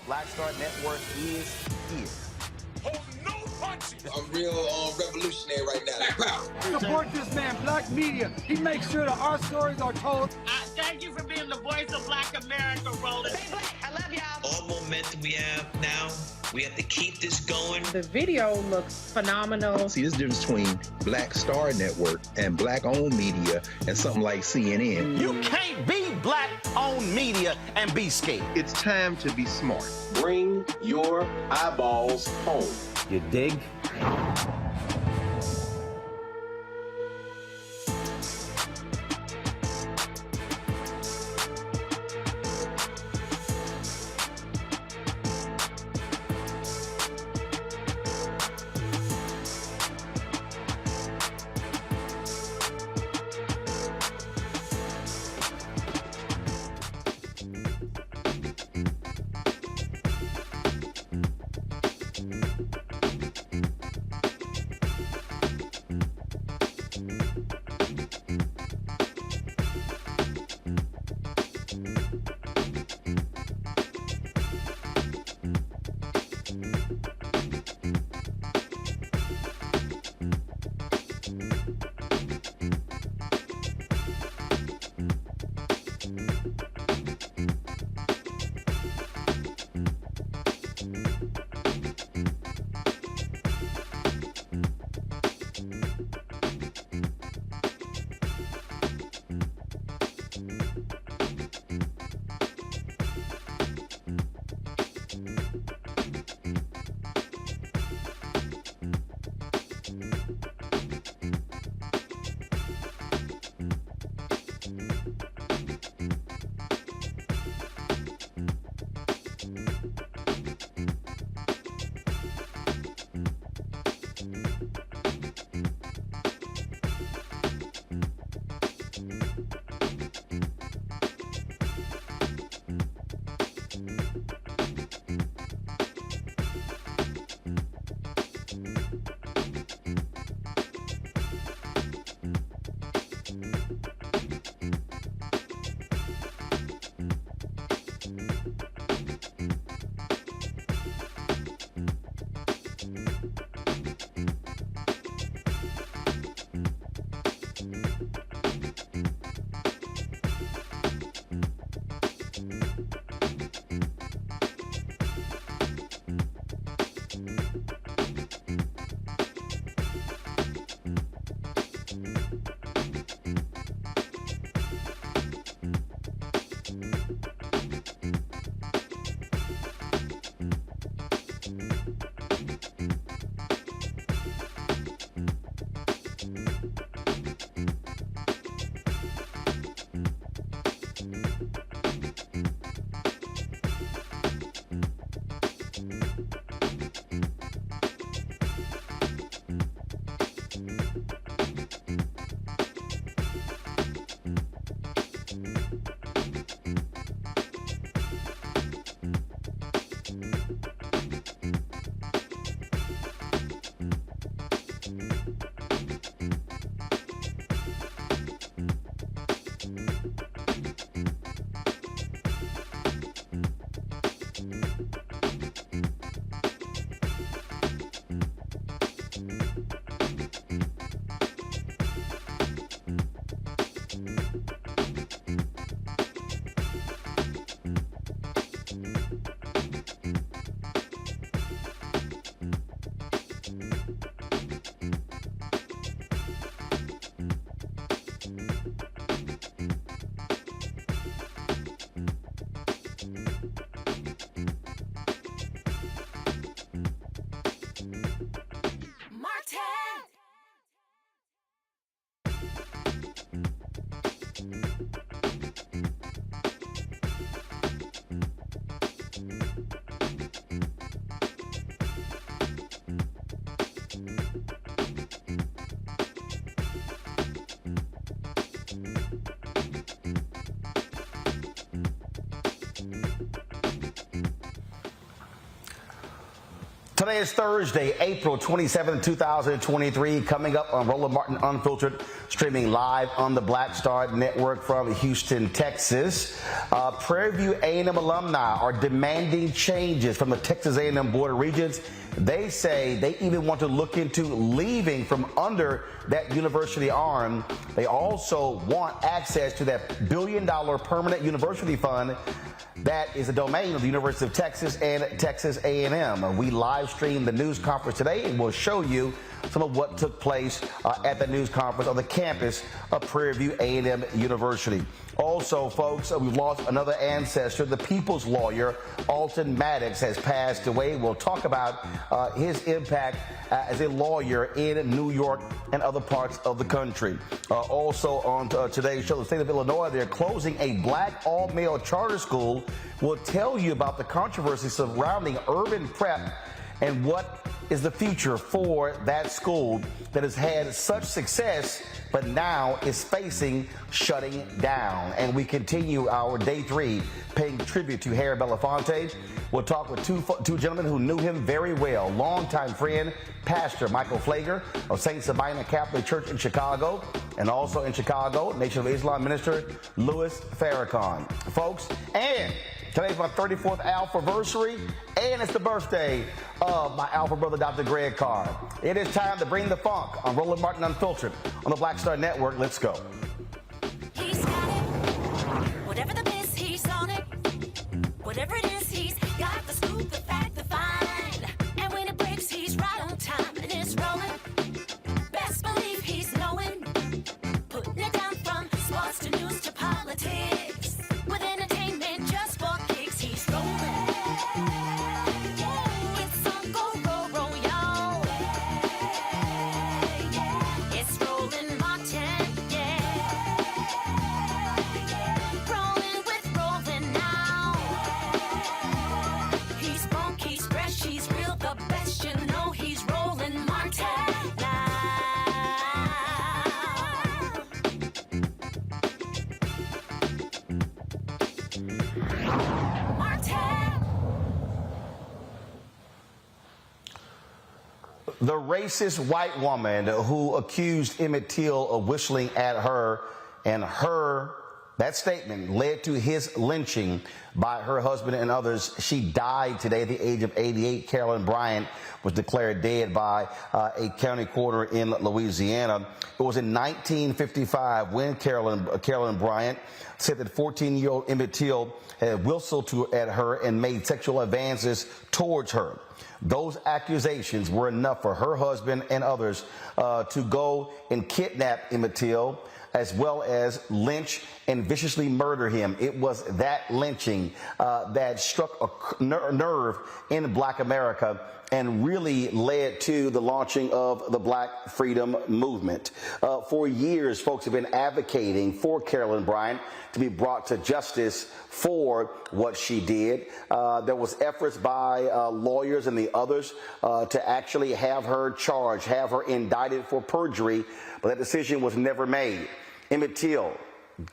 Black Star Network is here. I'm real revolutionary right now. Black power. Support this man, Black media. He makes sure that our stories are told. Thank you for being the voice of Black America, Roland. Stay black. I love y'all. All momentum we have now, we have to keep this going. The video looks phenomenal. See, this difference between Black Star Network and Black-owned media and something like CNN. You can't be Black-owned media and be scared. It's time to be smart. Bring your eyeballs home. You dig? Today is Thursday, April 27, 2023. Coming up on Roland Martin Unfiltered, streaming live on the Black Star Network from Houston, Texas. Prairie View A&M alumni are demanding changes from the Texas A&M Board of Regents. They say they even want to look into leaving from under that university arm. They also want access to that billion-dollar permanent university fund that is a domain of the University of Texas and Texas A&M. We live streamed the news conference today, and we'll show you some of what took place at the news conference on the campus of Prairie View A&M University. Also, folks, we've lost another ancestor. The people's lawyer, Alton Maddox, has passed away. We'll talk about his impact as a lawyer in New York and other parts of the country. Also on today's show, the state of Illinois, they're closing a black all-male charter school. We'll tell you about the controversy surrounding urban prep and what is the future for that school that has had such success but now is facing shutting down. And we continue our day 3 paying tribute to Harry Belafonte. We'll talk with two gentlemen who knew him very well. Longtime friend, Pastor Michael Pfleger of St. Sabina Catholic Church in Chicago, and also in Chicago, Nation of Islam minister Louis Farrakhan. Folks, and today's my 34th Alpha-versary, and it's the birthday of my Alpha brother, Dr. Greg Carr. It is time to bring the funk on Roland Martin Unfiltered on the Black Star Network. Let's go. He's got it. Whatever the miss, he's on it. Whatever it is, he's got the scoop, the fact, the find. And when it breaks, he's right on time and it's rolling. Best believe he's knowing. Putting it down from sports to news to politics. With entertainment just for kicks, he's rolling. It's on Go Roll, y'all. It's Roland Martin, yeah. Rolling with Roland now. He's funk, he's fresh, he's real, the best, you know he's Roland Martin now. The racist white woman who accused Emmett Till of whistling at her, and that statement led to his lynching by her husband and others. She died today at the age of 88. Carolyn Bryant was declared dead by a county coroner in Louisiana. It was in 1955 when Carolyn Bryant said that 14-year-old Emmett Till had whistled at her and made sexual advances towards her. Those accusations were enough for her husband and others to go and kidnap Emmett Till, as well as lynch and viciously murder him. It was that lynching that struck a nerve in Black America and really led to the launching of the Black Freedom Movement. For years, folks have been advocating for Carolyn Bryant to be brought to justice for what she did. There was efforts by lawyers and the others to actually have her charged, have her indicted for perjury, but that decision was never made. Emmett Till,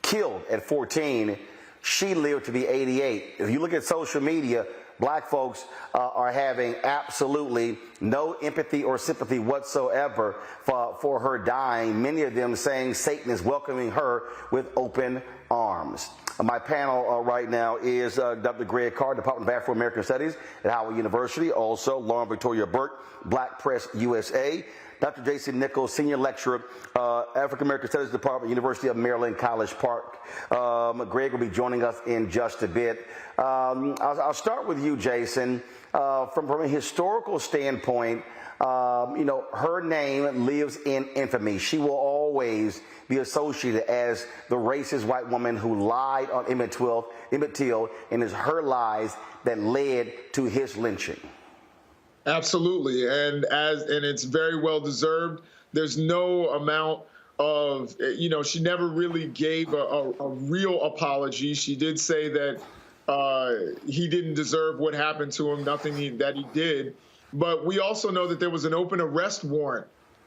killed at 14, she lived to be 88. If you look at social media, Black folks are having absolutely no empathy or sympathy whatsoever for her dying. Many of them saying Satan is welcoming her with open arms. My panel right now is Dr. Greg Carr, Department of Afro-American Studies at Howard University. Also, Lauren Victoria Burke, Black Press USA. Dr. Jason Nichols, Senior Lecturer, African American Studies Department, University of Maryland, College Park. Greg will be joining us in just a bit. I'll start with you, Jason. From a historical standpoint, her name lives in infamy. She will always be associated as the racist white woman who lied on Emmett Till, and it's her lies that led to his lynching. Absolutely, and it's very well deserved. There's no amount of, she never really gave a real apology. She did say that he didn't deserve what happened to him, nothing that he did. But we also know that there was an open arrest warrant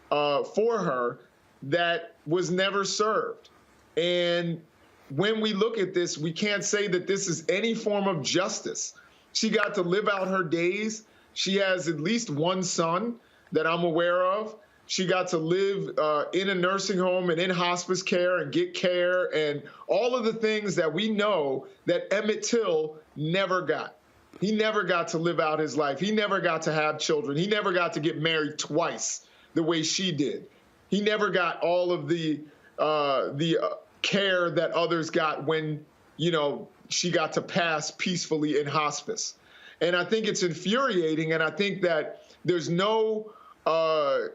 for her that was never served. And when we look at this, we can't say that this is any form of justice. She got to live out her days. She has at least one son that I'm aware of. She got to live in a nursing home and in hospice care and get care and all of the things that we know that Emmett Till never got. He never got to live out his life. He never got to have children. He never got to get married twice the way she did. He never got all of the care that others got when, you know, she got to pass peacefully in hospice. And I think it's infuriating, and I think that there's no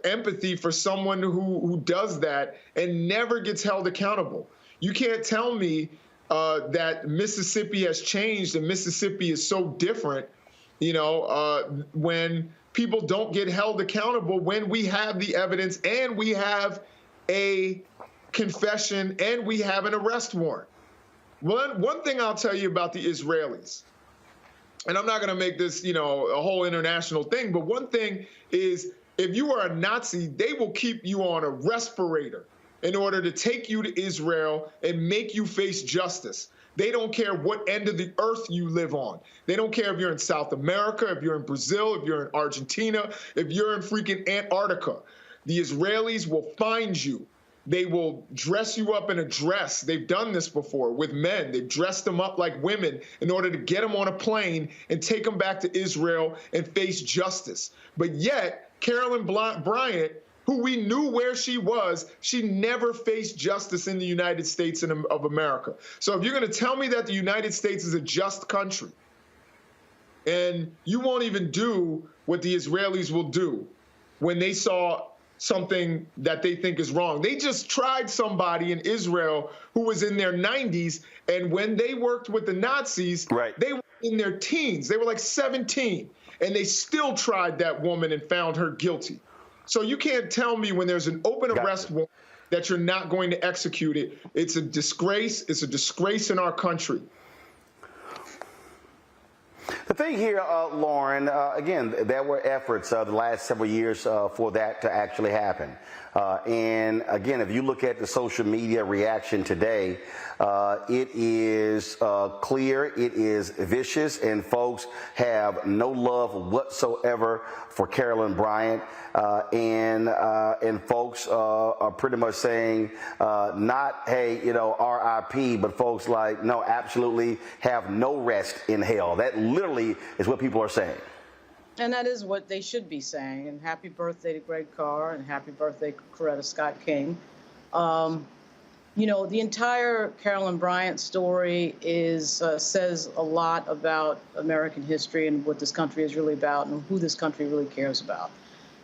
empathy for someone who does that and never gets held accountable. You can't tell me that Mississippi has changed and Mississippi is so different, you know, when people don't get held accountable, when we have the evidence and we have a confession and we have an arrest warrant. One thing I'll tell you about the Israelis, and I'm not going to make this, you know, a whole international thing, but one thing is, if you are a Nazi, they will keep you on a respirator in order to take you to Israel and make you face justice. They don't care what end of the earth you live on. They don't care if you're in South America, if you're in Brazil, if you're in Argentina, if you're in freaking Antarctica. The Israelis will find you. They will dress you up in a dress. They've done this before with men. They've dressed them up like women in order to get them on a plane and take them back to Israel and face justice. But yet, Carolyn Bryant, who we knew where she was, she never faced justice in the United States of America. So if you're going to tell me that the United States is a just country, and you won't even do what the Israelis will do when they saw something that they think is wrong. They just tried somebody in Israel who was in their 90s, and when they worked with the Nazis, they were in their teens. They were like 17, and they still tried that woman and found her guilty. So you can't tell me when there's an open arrest warrant that you're not going to execute it. It's a disgrace. It's a disgrace in our country. The thing here, Lauren, again, there were efforts the last several years for that to actually happen. And again, if you look at the social media reaction today, it is clear, it is vicious, and folks have no love whatsoever for Carolyn Bryant. And folks are pretty much saying not, hey, you know, RIP, but folks like, no, absolutely have no rest in hell. That literally is what people are saying. And that is what they should be saying. And happy birthday to Greg Carr, and happy birthday to Coretta Scott King. You know, the entire Carolyn Bryant story says a lot about American history and what this country is really about and who this country really cares about.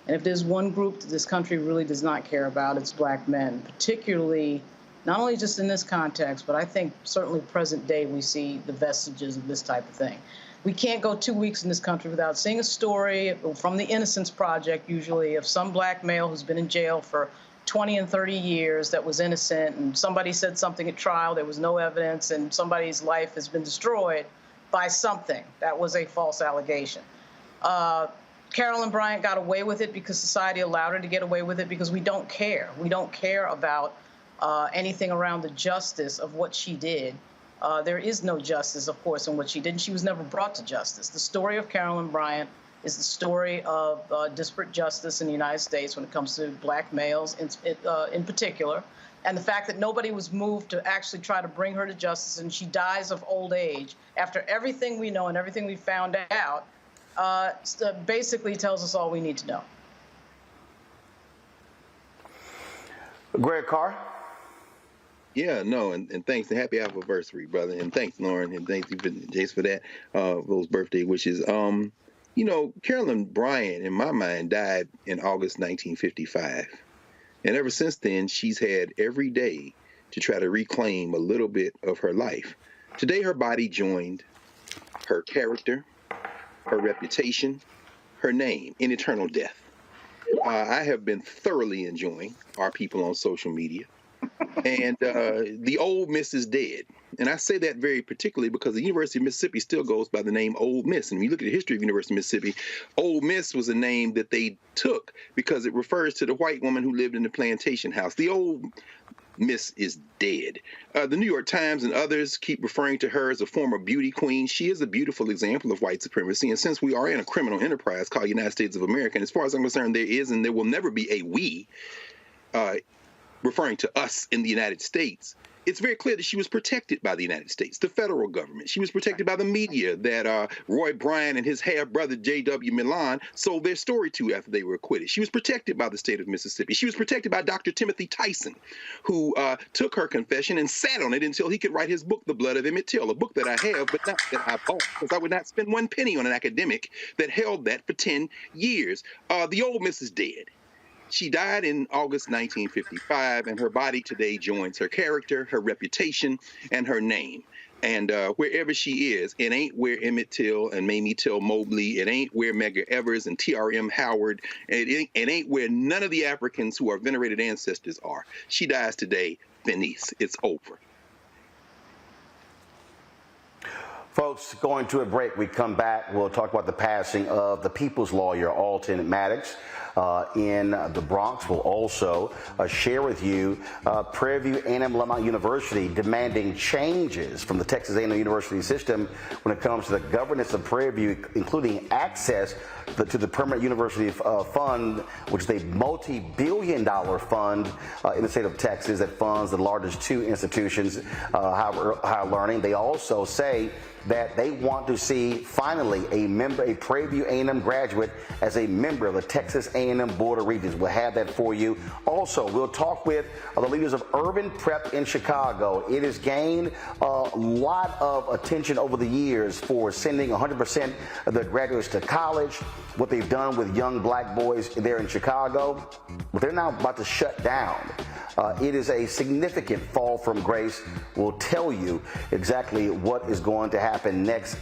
And if there's one group that this country really does not care about, it's black men, particularly not only just in this context, but I think certainly present day we see the vestiges of this type of thing. We can't go 2 weeks in this country without seeing a story from the Innocence Project, usually, of some black male who's been in jail for 20 and 30 years that was innocent, and somebody said something at trial, there was no evidence, and somebody's life has been destroyed by something that was a false allegation. Carolyn Bryant got away with it because society allowed her to get away with it because we don't care. We don't care about anything around the justice of what she did. There is no justice, of course, in what she did, and she was never brought to justice. The story of Carolyn Bryant is the story of disparate justice in the United States when it comes to black males in particular, and the fact that nobody was moved to actually try to bring her to justice, and she dies of old age after everything we know and everything we found out, basically tells us all we need to know. Greg Carr? Yeah, no, and thanks, and happy anniversary, brother, and thanks, Lauren, and thanks, Jace, for that, those birthday wishes. You know, Carolyn Bryant, in my mind, died in August 1955, and ever since then, she's had every day to try to reclaim a little bit of her life. Today, her body joined her character, her reputation, her name in eternal death. I have been thoroughly enjoying our people on social media. And the old Miss is dead. And I say that very particularly because the University of Mississippi still goes by the name Old Miss. And when you look at the history of University of Mississippi, Old Miss was a name that they took because it refers to the white woman who lived in the plantation house. The old Miss is dead. The New York Times and others keep referring to her as a former beauty queen. She is a beautiful example of white supremacy. And since we are in a criminal enterprise called United States of America, and as far as I'm concerned, there is and there will never be a we referring to us in the United States, it's very clear that she was protected by the United States, the federal government. She was protected by the media that Roy Bryant and his half-brother J.W. Milan sold their story to after they were acquitted. She was protected by the state of Mississippi. She was protected by Dr. Timothy Tyson, who took her confession and sat on it until he could write his book, The Blood of Emmett Till, a book that I have, but not that I bought, because I would not spend one penny on an academic that held that for 10 years. The old miss is dead. She died in August 1955, and her body today joins her character, her reputation, and her name. And wherever she is, it ain't where Emmett Till and Mamie Till Mobley, it ain't where Medgar Evers and T.R.M. Howard, it ain't where none of the Africans who are venerated ancestors are. She dies today, finis, it's over. Folks, going to a break. We come back. We'll talk about the passing of the people's lawyer, Alton Maddox, in the Bronx. We'll also share with you Prairie View A&M Alumni University demanding changes from the Texas A&M University system when it comes to the governance of Prairie View, including access to the Permanent University Fund, which is a multi-billion-dollar fund in the state of Texas that funds the largest two institutions, higher learning. They also say that they want to see finally a Prairie View A&M graduate as a member of the Texas A&M Board of Regents. We'll have that for you. Also, we'll talk with the leaders of Urban Prep in Chicago. It has gained a lot of attention over the years for sending 100% of the graduates to college, what they've done with young black boys there in Chicago, but they're now about to shut down. It is a significant fall from grace. We'll tell you exactly what is going to happen next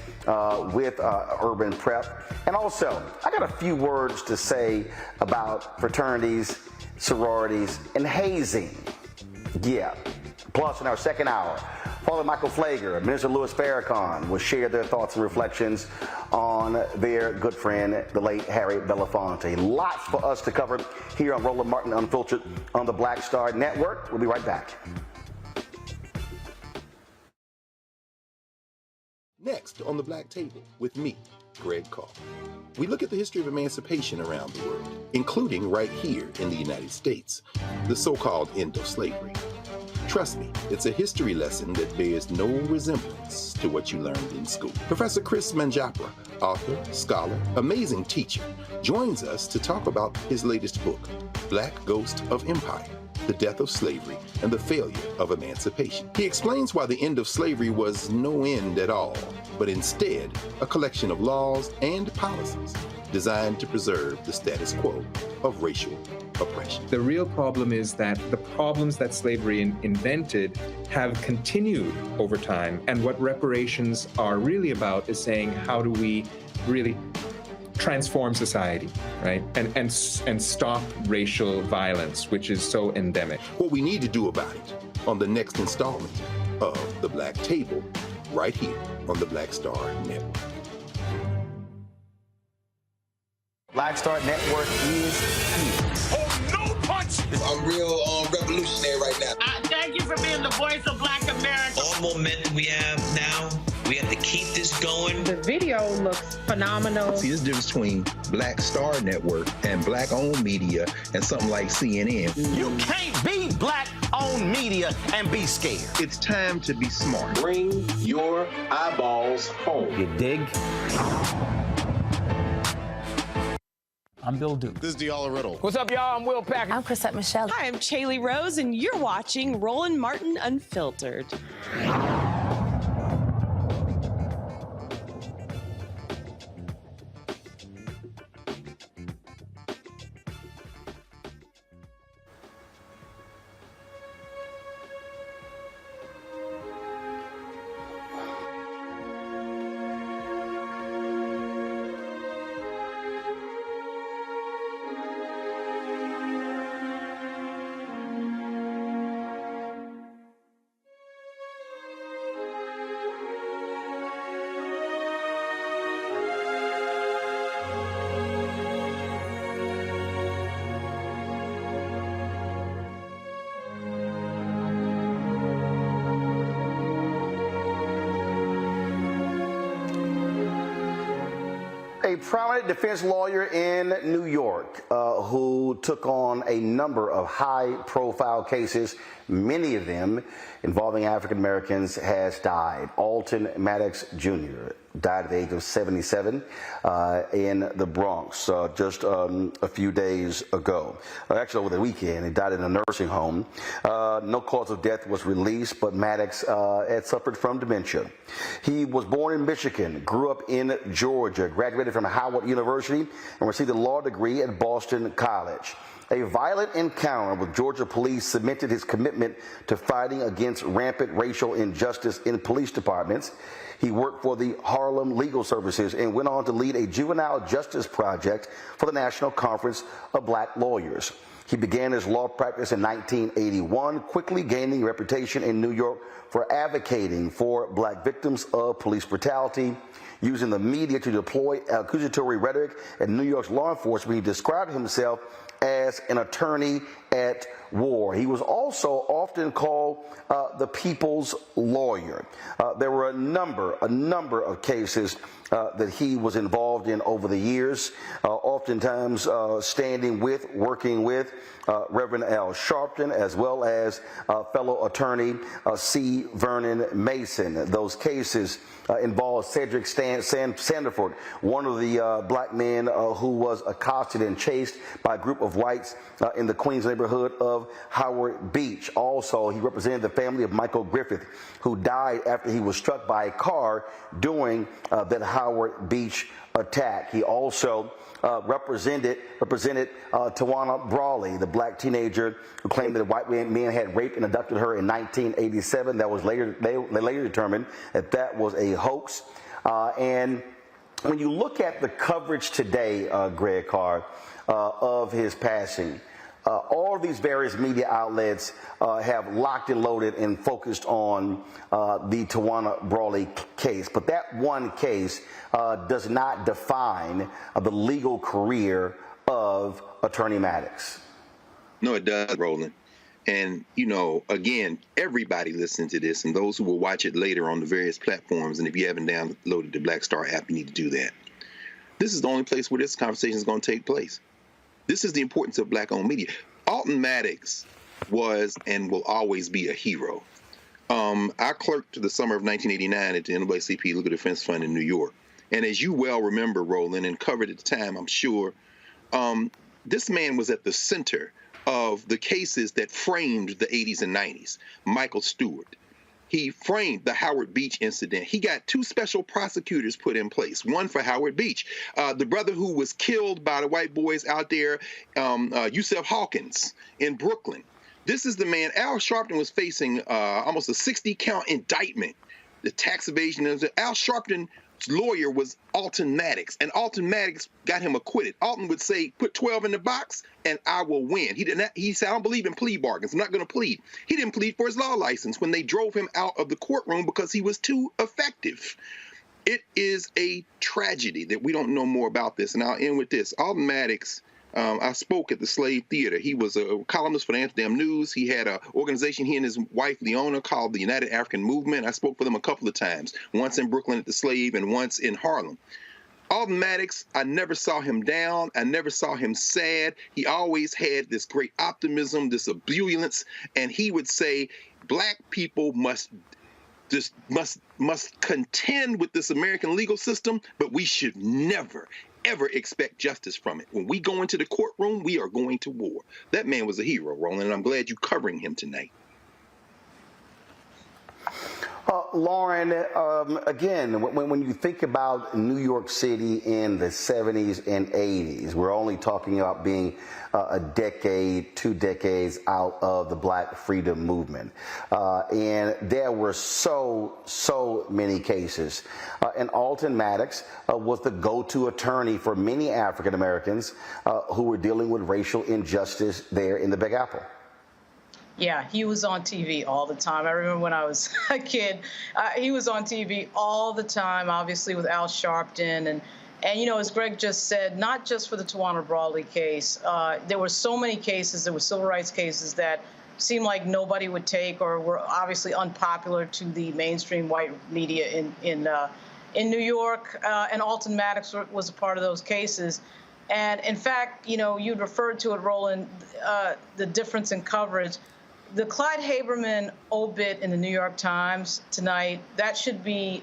with Urban Prep. And also, I got a few words to say about fraternities, sororities, and hazing. Yeah. Plus, in our second hour, Father Michael Pfleger and Minister Louis Farrakhan will share their thoughts and reflections on their good friend, the late Harry Belafonte. Lots for us to cover here on Roland Martin Unfiltered on the Black Star Network. We'll be right back. Next on the Black Table with me, Greg Carr. We look at the history of emancipation around the world, including right here in the United States, the so-called end of slavery. Trust me, it's a history lesson that bears no resemblance to what you learned in school. Professor Chris Manjapra, author, scholar, amazing teacher, joins us to talk about his latest book, Black Ghost of Empire, The Death of Slavery and the Failure of Emancipation. He explains why the end of slavery was no end at all, but instead a collection of laws and policies designed to preserve the status quo of racial oppression. The real problem is that the problems that slavery invented have continued over time. And what reparations are really about is saying, how do we really transform society, right? And stop racial violence, which is so endemic. What we need to do about it on the next installment of The Black Table, right here on the Black Star Network. Black Star Network is here. Oh, no punch! I'm real revolutionary right now. Thank you for being the voice of Black America. All momentum we have now, we have to keep this going. The video looks phenomenal. See, there's a difference between Black Star Network and black-owned media and something like CNN. You can't be black-owned media and be scared. It's time to be smart. Bring your eyeballs home. You dig? I'm Bill Duke. This is Diala Riddle. What's up, y'all? I'm Will Packer. I'm Chrisette Michelle. Hi, I'm Chaley Rose, and you're watching Roland Martin Unfiltered. A prominent defense lawyer in New York who took on a number of high-profile cases, many of them involving African Americans, has died. Alton Maddox Jr. died at the age of 77 in the Bronx just a few days ago. Actually, over the weekend, he died in a nursing home. No cause of death was released, but Maddox had suffered from dementia. He was born in Michigan, grew up in Georgia, graduated from Howard University, and received a law degree at Boston College. A violent encounter with Georgia police cemented his commitment to fighting against rampant racial injustice in police departments. He worked for the Harlem Legal Services and went on to lead a juvenile justice project for the National Conference of Black Lawyers. He began his law practice in 1981, quickly gaining a reputation in New York for advocating for black victims of police brutality. Using the media to deploy accusatory rhetoric at New York's law enforcement, he described himself as an attorney at war. He was also often called the people's lawyer. There were a number of cases that he was involved in over the years, oftentimes working with Reverend Al Sharpton, as well as fellow attorney C. Vernon Mason. Those cases involved Cedric Sandiford, one of the black men who was accosted and chased by a group of whites in the Queens neighborhood of Howard Beach. Also, he represented the family of Michael Griffith, who died after he was struck by a car during that Howard Beach attack. He also represented Tawana Brawley, the black teenager who claimed that white men had raped and abducted her in 1987. That was later determined that was a hoax. And when you look at the coverage today, Greg Carr, of his passing, all of these various media outlets have locked and loaded and focused on the Tawana Brawley case. But that one case does not define the legal career of Attorney Maddox. No, it does, Roland. And, again, everybody listening to this and those who will watch it later on the various platforms, and if you haven't downloaded the Black Star app, you need to do that. This is the only place where this conversation is going to take place. This is the importance of black-owned media. Alton Maddox was and will always be a hero. I clerked the summer of 1989 at the NAACP Legal Defense Fund in New York. And as you well remember, Roland, and covered at the time, I'm sure, this man was at the center of the cases that framed the 80s and 90s. Michael Stewart. He framed the Howard Beach incident. He got two special prosecutors put in place, one for Howard Beach. The brother who was killed by the white boys out there, Yusef Hawkins in Brooklyn. This is the man. Al Sharpton was facing almost a 60-count indictment, the tax evasion. Al Sharpton's lawyer was Alton Maddox, and Alton Maddox got him acquitted. Alton would say, put 12 in the box and I will win. He said, I don't believe in plea bargains. I'm not going to plead. He didn't plead for his law license when they drove him out of the courtroom because he was too effective. It is a tragedy that we don't know more about this. And I'll end with this. Alton Maddox, I spoke at the Slave Theater. He was a columnist for the Amsterdam News. He had an organization, he and his wife, Leona, called the United African Movement. I spoke for them a couple of times, once in Brooklyn at the Slave and once in Harlem. Alton Maddox, I never saw him down. I never saw him sad. He always had this great optimism, this ebullience, and he would say, black people must contend with this American legal system, but we should never, ever expect justice from it. When we go into the courtroom, we are going to war. That man was a hero, Roland, and I'm glad you're covering him tonight. Lauren, again, when you think about New York City in the 70s and 80s, we're only talking about being a decade, 2 decades out of the Black Freedom Movement. And there were so many cases. And Alton Maddox was the go-to attorney for many African Americans who were dealing with racial injustice there in the Big Apple. Yeah, he was on TV all the time. I remember when I was a kid, he was on TV all the time, obviously with Al Sharpton. And as Greg just said, not just for the Tawana Brawley case, there were so many cases, there were civil rights cases that seemed like nobody would take or were obviously unpopular to the mainstream white media in New York, and Alton Maddox was a part of those cases. And in fact, you'd referred to it, Roland, the difference in coverage. The Clyde Haberman obit in the New York Times tonight, that should be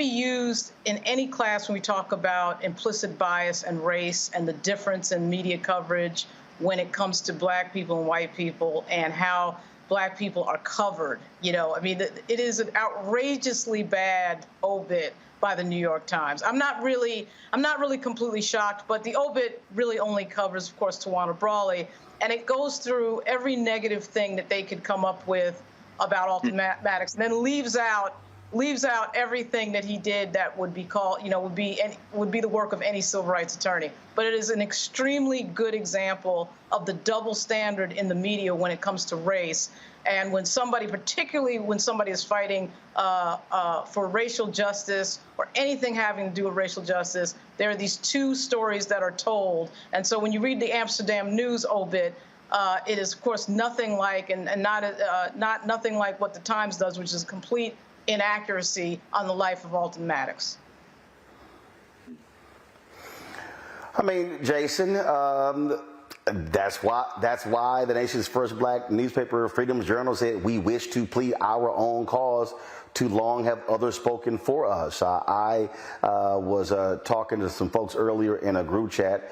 used in any class when we talk about implicit bias and race and the difference in media coverage when it comes to black people and white people and how black people are covered. It is an outrageously bad obit by the New York Times. I'm not really completely shocked, but the obit really only covers, of course, Tawana Brawley, and it goes through every negative thing that they could come up with about Alton Maddox, and then leaves out everything that he did that would be called, would be the work of any civil rights attorney. But it is an extremely good example of the double standard in the media when it comes to race. And when somebody, particularly when somebody is fighting for racial justice or anything having to do with racial justice, there are these two stories that are told. And so when you read the Amsterdam News obit, it is, of course, nothing like, and not nothing like what the Times does, which is complete inaccuracy on the life of Alton Maddox. I mean, Jason, that's why the nation's first black newspaper, Freedom Journal, said we wish to plead our own cause. Too long have others spoken for us. I was talking to some folks earlier in a group chat,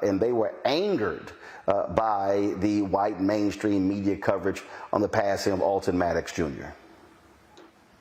and they were angered by the white mainstream media coverage on the passing of Alton Maddox Jr.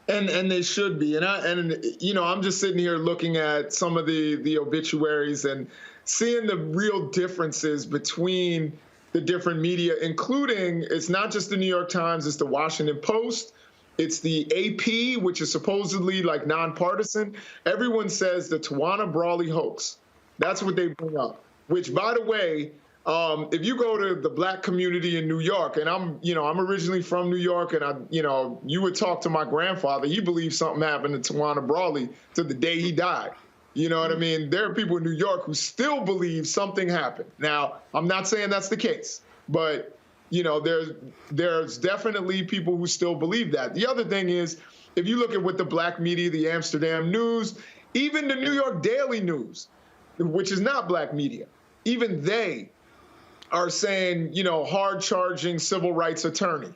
And they should be. And I'm just sitting here looking at some of the obituaries and seeing the real differences between the different media, including, it's not just the New York Times, it's the Washington Post, it's the AP, which is supposedly like nonpartisan. Everyone says the Tawana Brawley hoax. That's what they bring up, which, by the way, if you go to the black community in New York, and I'm originally from New York, and you would talk to my grandfather, he believed something happened to Tawana Brawley to the day he died. You know what I mean? There are people in New York who still believe something happened. Now, I'm not saying that's the case, but there's definitely people who still believe that. The other thing is, if you look at what the black media, the Amsterdam News, even the New York Daily News, which is not black media, even they are saying, hard-charging civil rights attorney.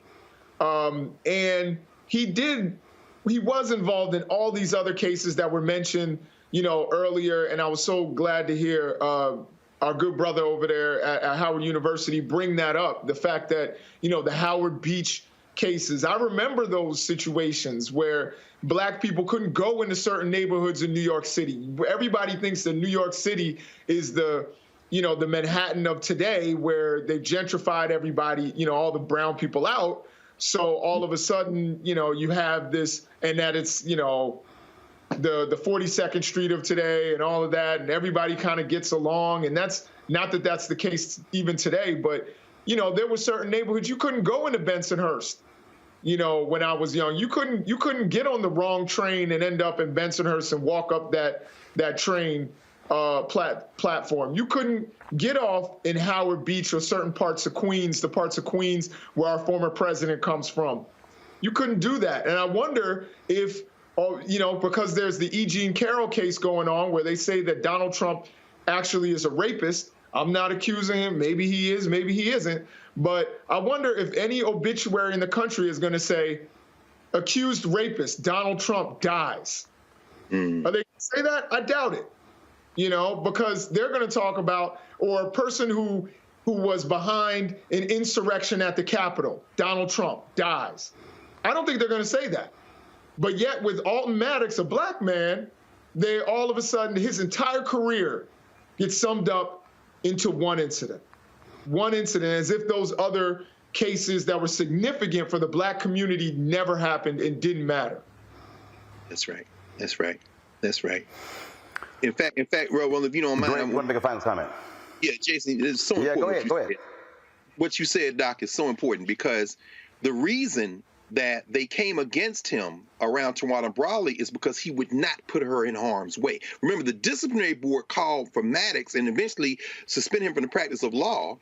And he was involved in all these other cases that were mentioned, earlier. And I was so glad to hear our good brother over there at Howard University bring that up, the fact that, the Howard Beach cases. I remember those situations where black people couldn't go into certain neighborhoods in New York City. Everybody thinks that New York City is the Manhattan of today, where they've gentrified everybody, all the brown people out. So all of a sudden, you have this, and that it's, the 42nd Street of today and all of that, and everybody kind of gets along. And that's not that that's the case even today, but, there were certain neighborhoods you couldn't go into Bensonhurst. When I was young, you couldn't get on the wrong train and end up in Bensonhurst and walk up that train platform. You couldn't get off in Howard Beach or certain parts of Queens, the parts of Queens where our former president comes from. You couldn't do that. And I wonder if, because there's the E. Jean Carroll case going on where they say that Donald Trump actually is a rapist. I'm not accusing him. Maybe he is, maybe he isn't. But I wonder if any obituary in the country is going to say, accused rapist Donald Trump dies. Are they going to say that? I doubt it. Because they're going to talk about, or a person who was behind an insurrection at the Capitol, Donald Trump dies. I don't think they're going to say that. But yet with Alton Maddox, a black man, they all of a sudden, his entire career gets summed up into one incident. One incident, as if those other cases that were significant for the black community never happened and didn't matter. That's right. That's right. That's right. In fact, well, if you don't mind, I want to make a final comment. Yeah, Jason, it's so important. Go ahead. What you said, Doc, is so important, because the reason that they came against him around Tawana Brawley is because he would not put her in harm's way. Remember, the disciplinary board called for Maddox and eventually suspended him from the practice of law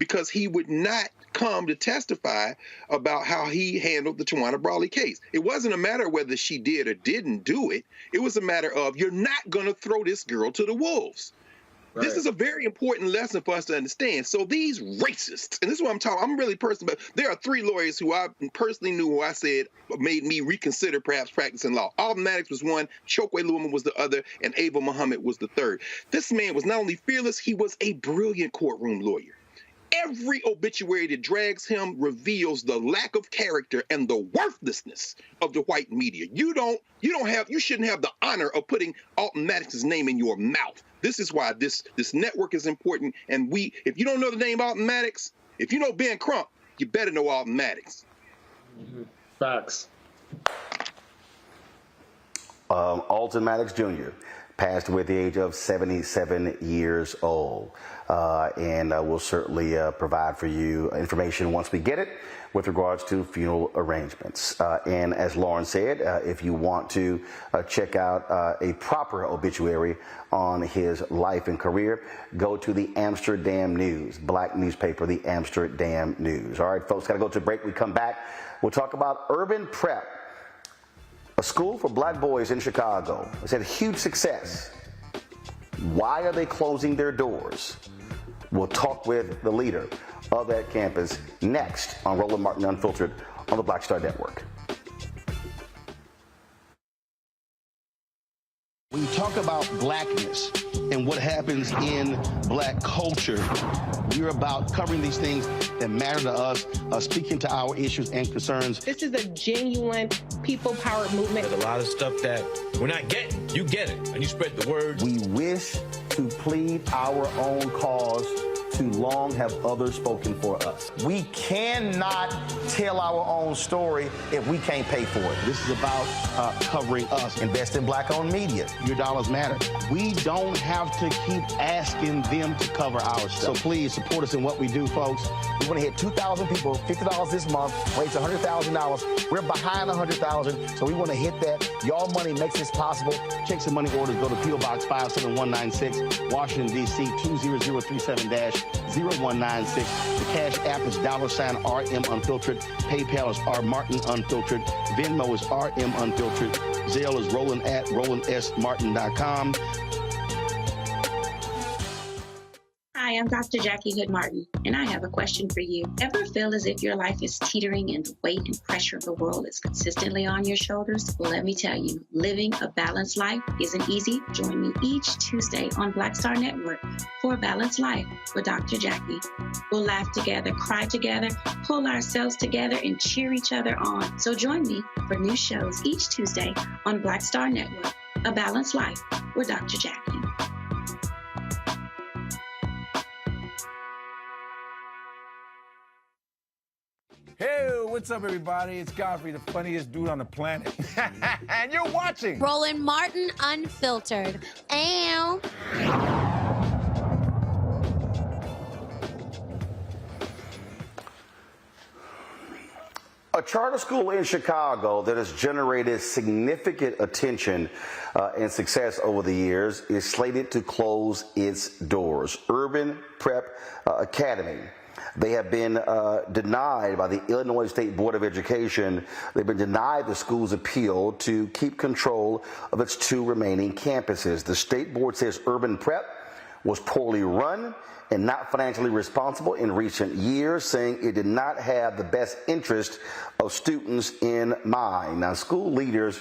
because he would not come to testify about how he handled the Tawana Brawley case. It wasn't a matter of whether she did or didn't do it. It was a matter of, you're not going to throw this girl to the wolves. Right. This is a very important lesson for us to understand. So these racists, and this is what I'm talking, I'm really personal, but there are 3 lawyers who I personally knew who I said made me reconsider perhaps practicing law. Alden Maddox was one, Chokwe Luoma was the other, and Ava Muhammad was the third. This man was not only fearless, he was a brilliant courtroom lawyer. Every obituary that drags him reveals the lack of character and the worthlessness of the white media. You shouldn't have the honor of putting Alton Maddox's name in your mouth. This is why this network is important. And if you don't know the name Alton Maddox, if you know Ben Crump, you better know Alton Maddox. Facts. Alton Maddox Jr. passed away at the age of 77 years old. And we'll certainly provide for you information once we get it with regards to funeral arrangements. And as Lauren said, if you want to check out a proper obituary on his life and career, go to the Amsterdam News, black newspaper, the Amsterdam News. All right, folks, got to go to a break. We come back. We'll talk about Urban Prep, a school for black boys in Chicago. It's had huge success. Why are they closing their doors? We'll talk with the leader of that campus next on Roland Martin Unfiltered on the Black Star Network. When you talk about blackness and what happens in black culture, we're about covering these things that matter to us, speaking to our issues and concerns. This is a genuine people-powered movement. There's a lot of stuff that we're not getting. You get it, and you spread the word. We wish to plead our own cause. Too long have others spoken for us. We cannot tell our own story if we can't pay for it. This is about covering us. Invest in black-owned media. Your dollars matter. We don't have to keep asking them to cover our stuff. So please support us in what we do, folks. We want to hit 2,000 people, $50 this month, raise $100,000. We're behind $100,000, so we want to hit that. Y'all money makes this possible. Check some money orders. Go to P.O. Box 57196, Washington, D.C. 20037-0196. The Cash App is $RM Unfiltered. PayPal is R Martin Unfiltered. Venmo is RM Unfiltered. Zelle is Roland at RolandSMartin.com. Hi, I'm Dr. Jackie Hood Martin, and I have a question for you. Ever feel as if your life is teetering and the weight and pressure of the world is consistently on your shoulders? Well, let me tell you, living a balanced life isn't easy. Join me each Tuesday on Black Star Network for A Balanced Life with Dr. Jackie. We'll laugh together, cry together, pull ourselves together, and cheer each other on. So join me for new shows each Tuesday on Black Star Network, A Balanced Life with Dr. Jackie. Hey, what's up, everybody? It's Godfrey, the funniest dude on the planet. And you're watching Roland Martin Unfiltered. Ow. A charter school in Chicago that has generated significant attention and success over the years is slated to close its doors. Urban Prep Academy. They have been denied by the Illinois State Board of Education. They've been denied the school's appeal to keep control of its 2 remaining campuses. The state board says Urban Prep was poorly run and not financially responsible in recent years, saying it did not have the best interest of students in mind. Now, school leaders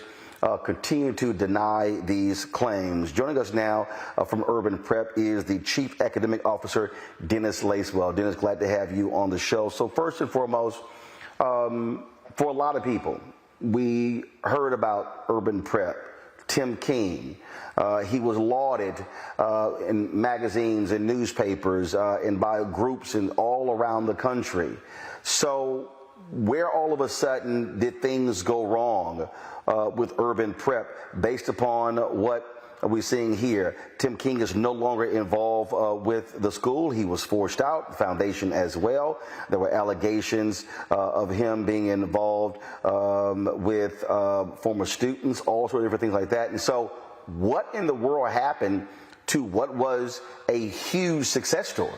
continue to deny these claims. Joining us now from Urban Prep is the Chief Academic Officer, Dennis Lacewell. Dennis, glad to have you on the show. So first and foremost, for a lot of people, we heard about Urban Prep, Tim King. He was lauded in magazines and newspapers and by groups and all around the country. So where all of a sudden did things go wrong with Urban Prep based upon what we're seeing here? Tim King is no longer involved with the school. He was forced out, the foundation as well. There were allegations of him being involved with former students, all sorts of different things like that. And so what in the world happened to what was a huge success story?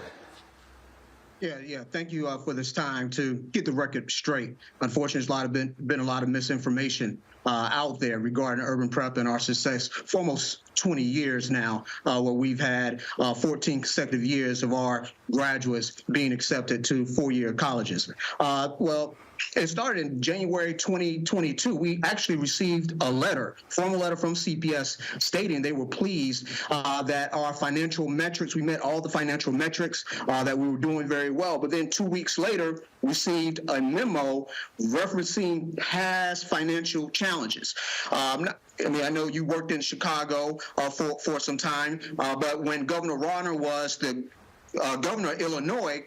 Yeah. Thank you for this time to get the record straight. Unfortunately, there's been a lot of misinformation out there regarding urban prep and our success for almost 20 years now, where we've had 14 consecutive years of our graduates being accepted to four-year colleges. Well, it started in January 2022. We actually received a formal letter from CPS stating they were pleased that our financial metrics, we met all the financial metrics, that we were doing very well. But then 2 weeks later, received a memo referencing past financial challenges. I know you worked in Chicago for some time, but when Governor Rauner was the governor of Illinois,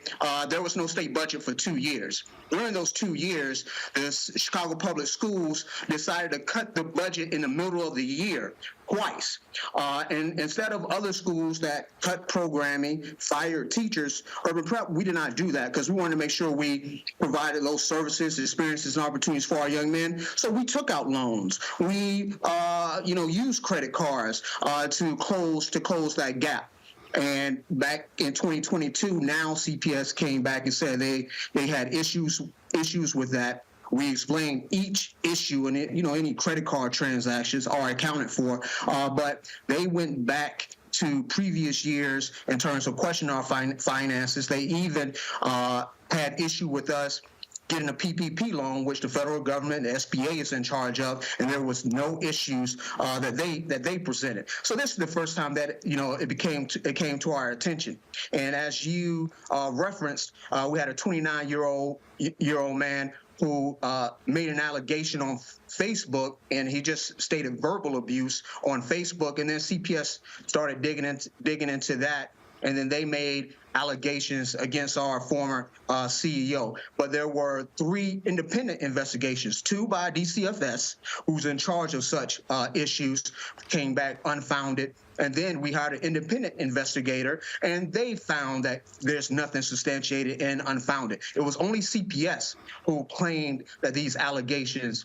there was no state budget for 2 years. During those 2 years, the Chicago Public Schools decided to cut the budget in the middle of the year twice. And instead of other schools that cut programming, fired teachers, Urban Prep, we did not do that because we wanted to make sure we provided those services, experiences, and opportunities for our young men. So we took out loans. We, used credit cards to close that gap. And back in 2022, now CPS came back and said they had issues with that. We explained each issue, and any credit card transactions are accounted for. But they went back to previous years in terms of questioning our finances. They even had issue with us getting a PPP loan, which the federal government, the SBA, is in charge of, and there was no issues that they presented. So this is the first time that it came to our attention. And as you referenced, we had a 29-year-old man who made an allegation on Facebook, and he just stated verbal abuse on Facebook, and then CPS started digging into that. And then they made allegations against our former CEO. But there were 3 independent investigations, 2 by DCFS, who's in charge of such issues, came back unfounded. And then we hired an independent investigator, and they found that there's nothing substantiated and unfounded. It was only CPS who claimed that these allegations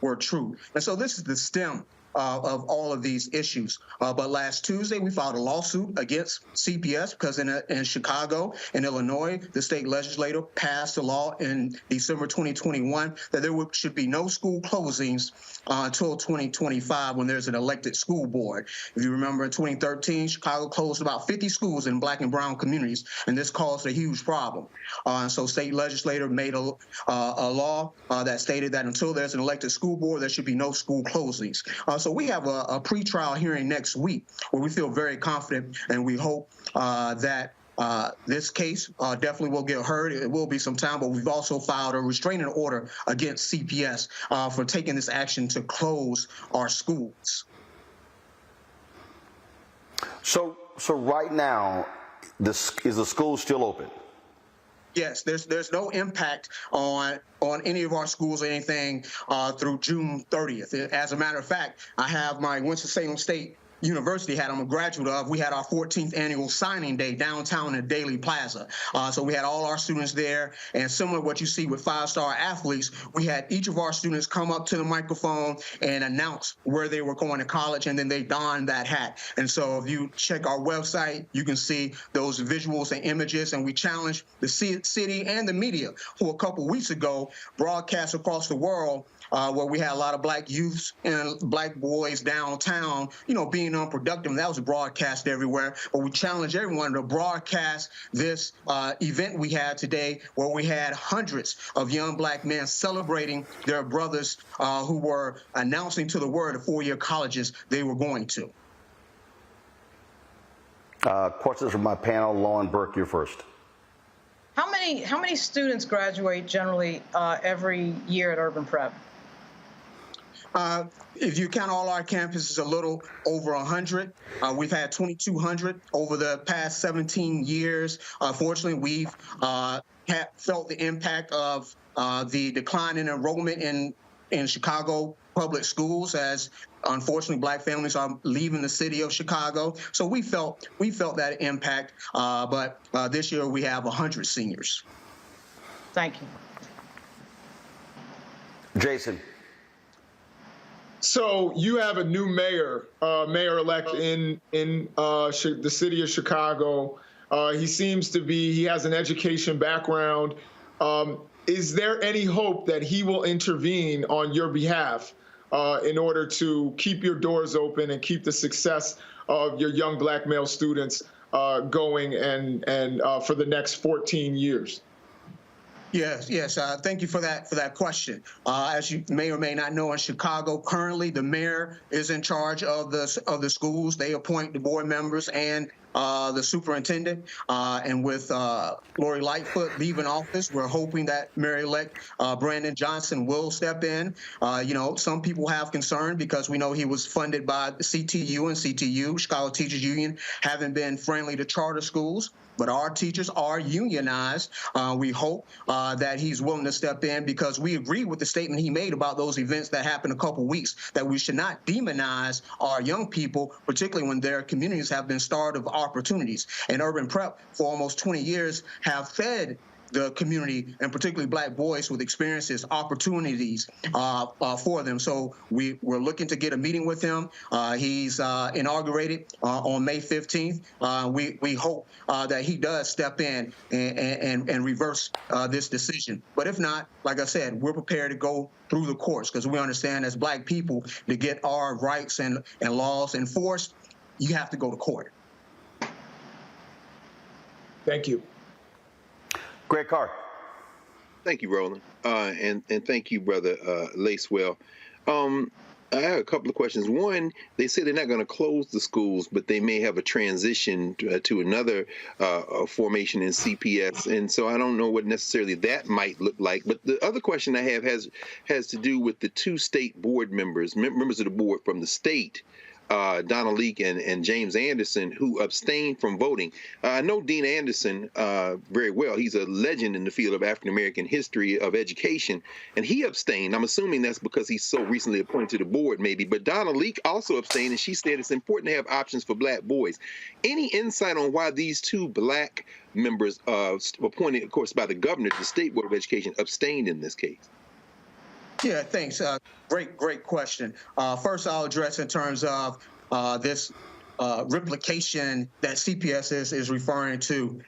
were true. And so this is the stem of all of these issues. But last Tuesday, we filed a lawsuit against CPS because in Chicago and Illinois, the state legislature passed a law in December 2021 that there should be no school closings until 2025 when there's an elected school board. If you remember, in 2013, Chicago closed about 50 schools in Black and brown communities, and this caused a huge problem. So state legislator made a law that stated that until there's an elected school board, there should be no school closings. So we have a pretrial hearing next week where we feel very confident, and we hope that this case definitely will get heard. It will be some time, but we've also filed a restraining order against CPS for taking this action to close our schools. So right now, is the school still open? Yes, there's no impact on any of our schools or anything through June 30th. As a matter of fact, I have my Winston-Salem State University I'm a graduate of. We had our 14th annual signing day downtown in Daly Plaza. So we had all our students there, and similar to what you see with 5-star athletes, we had each of our students come up to the microphone and announce where they were going to college, and then they donned that hat. And so if you check our website, you can see those visuals and images, and we challenged the city and the media who a couple weeks ago broadcast across the world where we had a lot of Black youths and Black boys downtown, being unproductive. That was broadcast everywhere. But we challenge everyone to broadcast this event we had today, where we had hundreds of young Black men celebrating their brothers who were announcing to the world the 4-year colleges they were going to. Questions from my panel. Lauren Burke, you're first. How many students graduate generally every year at Urban Prep? If you count all our campuses, a little over 100. We've had 2,200 over the past 17 years. Fortunately, we've felt the impact of the decline in enrollment in Chicago public schools, as unfortunately Black families are leaving the city of Chicago. So we felt that impact. But this year we have 100 seniors. Thank you. Jason. So you have a new mayor-elect in the city of Chicago. He has an education background. Is there any hope that he will intervene on your behalf in order to keep your doors open and keep the success of your young black male students going and for the next 14 years? Yes. Thank you for that question. As you may or may not know, in Chicago, currently the mayor is in charge of the schools. They appoint the board members and the superintendent. And with Lori Lightfoot leaving office, we're hoping that Mayor-elect Brandon Johnson will step in. Some people have concern because we know he was funded by the CTU, and CTU, Chicago Teachers Union, haven't been friendly to charter schools. But our teachers are unionized. We hope that he's willing to step in, because we agree with the statement he made about those events that happened a couple weeks, that we should not demonize our young people, particularly when their communities have been starved of opportunities. And Urban Prep, for almost 20 years, have fed the community, and particularly black boys with experiences, opportunities for them. So we're looking to get a meeting with him. He's inaugurated on May 15th. We hope that he does step in and reverse this decision. But if not, like I said, we're prepared to go through the courts, because we understand as black people, to get our rights and laws enforced, you have to go to court. Thank you. Greg Carr. Thank you, Roland. And thank you, Brother Lacewell. I have a couple of questions. One, they say they're not going to close the schools, but they may have a transition to another formation in CPS. And so I don't know what necessarily that might look like. But the other question I have has to do with the two state board members of the board from the state, Donna Leak and James Anderson, who abstained from voting. I know Dean Anderson very well. He's a legend in the field of African-American history of education, and he abstained. I'm assuming that's because he's so recently appointed to the board, maybe. But Donna Leak also abstained, and she said it's important to have options for black boys. Any insight on why these two black members, appointed, of course, by the governor to the State Board of Education, abstained in this case? Yeah, thanks. Great question. First, I'll address in terms of this replication that CPS is referring to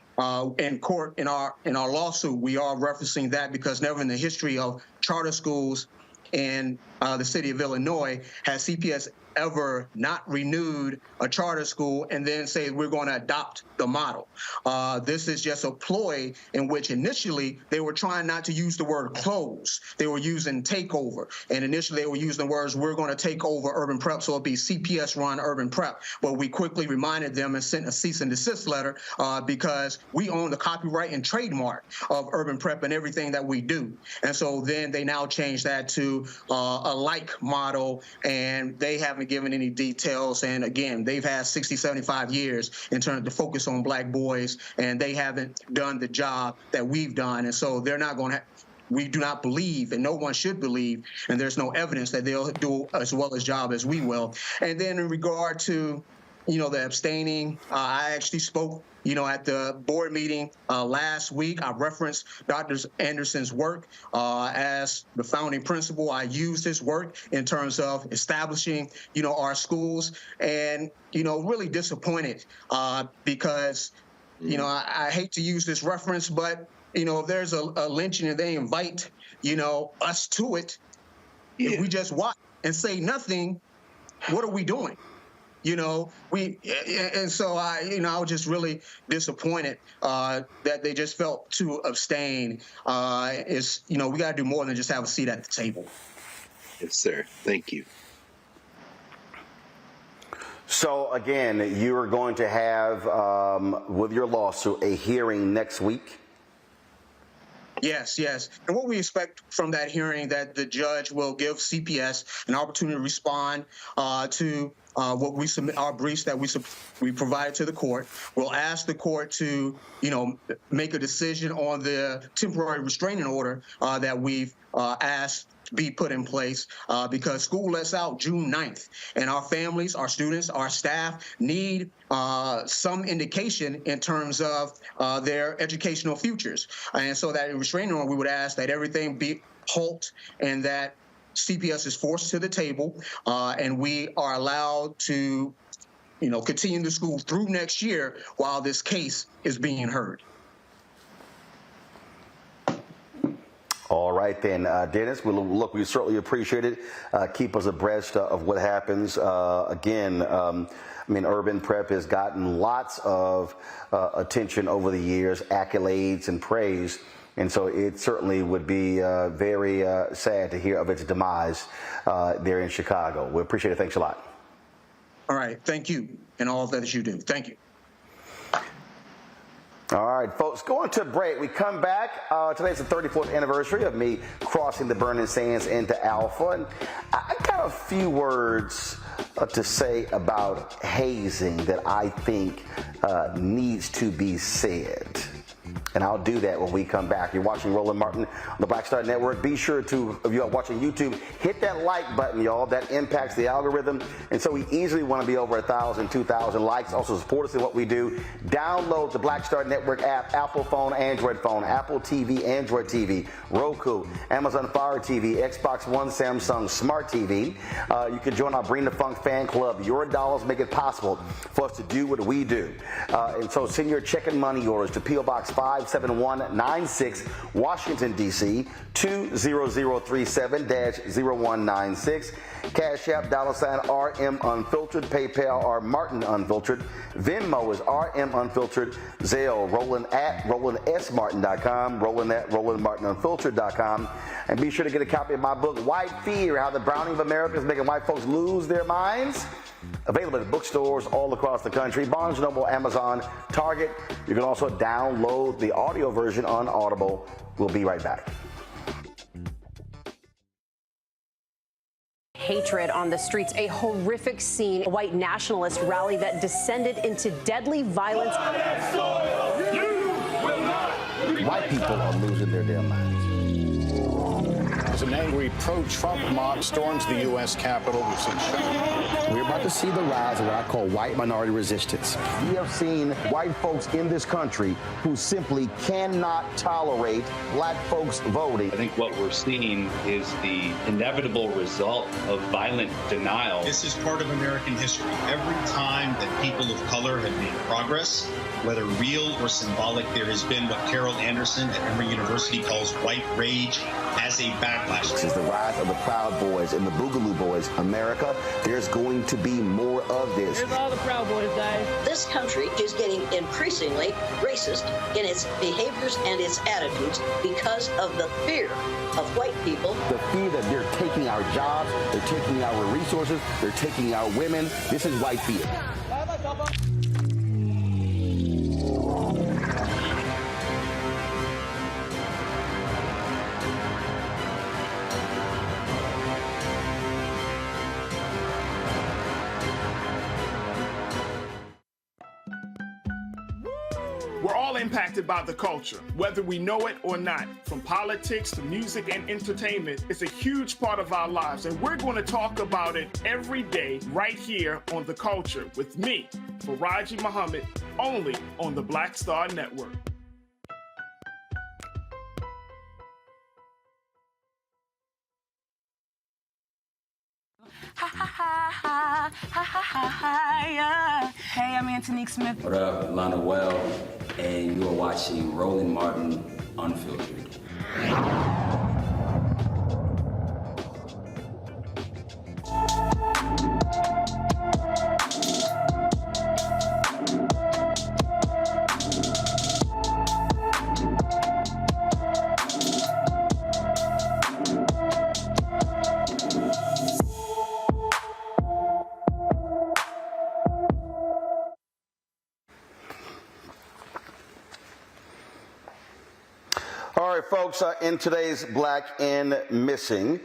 in court. In our lawsuit, we are referencing that because never in the history of charter schools in the city of Illinois has CPS ever not renewed a charter school and then say we're going to adopt the model. This is just a ploy in which initially they were trying not to use the word close. They were using takeover. And initially they were using the words, we're going to take over urban prep, so it'd be CPS run urban prep. But we quickly reminded them and sent a cease and desist letter because we own the copyright and trademark of urban prep and everything that we do. And so then they now changed that to a like model, and they haven't given any details. And again, they've had 60, 75 years in terms of the focus on black boys, and they haven't done the job that we've done. And so they're not going to, we do not believe, and no one should believe, and there's no evidence that they'll do as well a job as we will. And then in regard to, the abstaining, I actually spoke, at the board meeting last week. I referenced Dr. Anderson's work as the founding principal. I used his work in terms of establishing, our schools, and, really disappointed because, I hate to use this reference, but, if there's a lynching and they invite, us to it, if we just watch and say nothing, what are we doing? And so I was just really disappointed that they just felt to abstain. We got to do more than just have a seat at the table. Yes, sir. Thank you. So again, you are going to have, with your lawsuit, a hearing next week. Yes. And what we expect from that hearing, that the judge will give CPS an opportunity to respond to what we submit, our briefs that we provided to the court. We'll ask the court to, make a decision on the temporary restraining order that we've asked to be put in place because school lets out June 9th. And our families, our students, our staff need some indication in terms of their educational futures. And so that restraining order, we would ask that everything be halt and that CPS is forced to the table and we are allowed to continue to school through next year while this case is being heard. All right, then, Dennis, we certainly appreciate it. Keep us abreast of what happens. Urban Prep has gotten lots of attention over the years, accolades and praise. And so it certainly would be very sad to hear of its demise there in Chicago. We appreciate it. Thanks a lot. All right. Thank you and all that you do. Thank you. All right, folks, going to a break. We come back. Today's the 34th anniversary of me crossing the burning sands into Alpha. And I got a few words to say about hazing that I think needs to be said. And I'll do that when we come back. You're watching Roland Martin on the Black Star Network. Be sure to, if you're watching YouTube, hit that like button, y'all. That impacts the algorithm. And so we easily want to be over 1,000, 2,000 likes. Also support us in what we do. Download the Black Star Network app, Apple phone, Android phone, Apple TV, Android TV, Roku, Amazon Fire TV, Xbox One, Samsung Smart TV. You can join our Bring the Funk fan club. Your dollars make it possible for us to do what we do. And so send your check and money orders to P.O. Box 57196, Washington, D.C., 20037-0196. Cash App, $RM Unfiltered. PayPal, R Martin Unfiltered. Venmo is RM Unfiltered. Zelle, Roland at RolandSMartin.com. Roland at RolandMartinUnfiltered.com. And be sure to get a copy of my book, White Fear, How the Browning of America is Making White Folks Lose Their Minds. Available at bookstores all across the country, Barnes & Noble, Amazon, Target. You can also download the audio version on Audible. We'll be right back. Hatred on the streets, a horrific scene, a white nationalist rally that descended into deadly violence. White people are losing their damn minds. As an angry pro-Trump mob storms the U.S. Capitol, we've seen We're about to see the rise of what I call white minority resistance. We have seen white folks in this country who simply cannot tolerate black folks voting. I think what we're seeing is the inevitable result of violent denial. This is part of American history. Every time that people of color have made progress, whether real or symbolic, there has been what Carol Anderson at Emory University calls white rage as a backlash. This is the rise of the Proud Boys and the Boogaloo Boys. America, there's going to be more of this. Here's all the Proud Boys, guys. This country is getting increasingly racist in its behaviors and its attitudes because of the fear of white people. The fear that they're taking our jobs, they're taking our resources, they're taking our women. This is white fear. We're all impacted by the culture, whether we know it or not. From politics to music and entertainment, it's a huge part of our lives, and we're going to talk about it every day right here on The Culture with me, Faraji Muhammad, only on the Black Star Network. Ha ha ha ha ha ha ha ha yeah. Hey, I'm Antonique Smith. What up, Lana Well, and you are watching Roland Martin Unfiltered. All right, folks, in today's Black and Missing,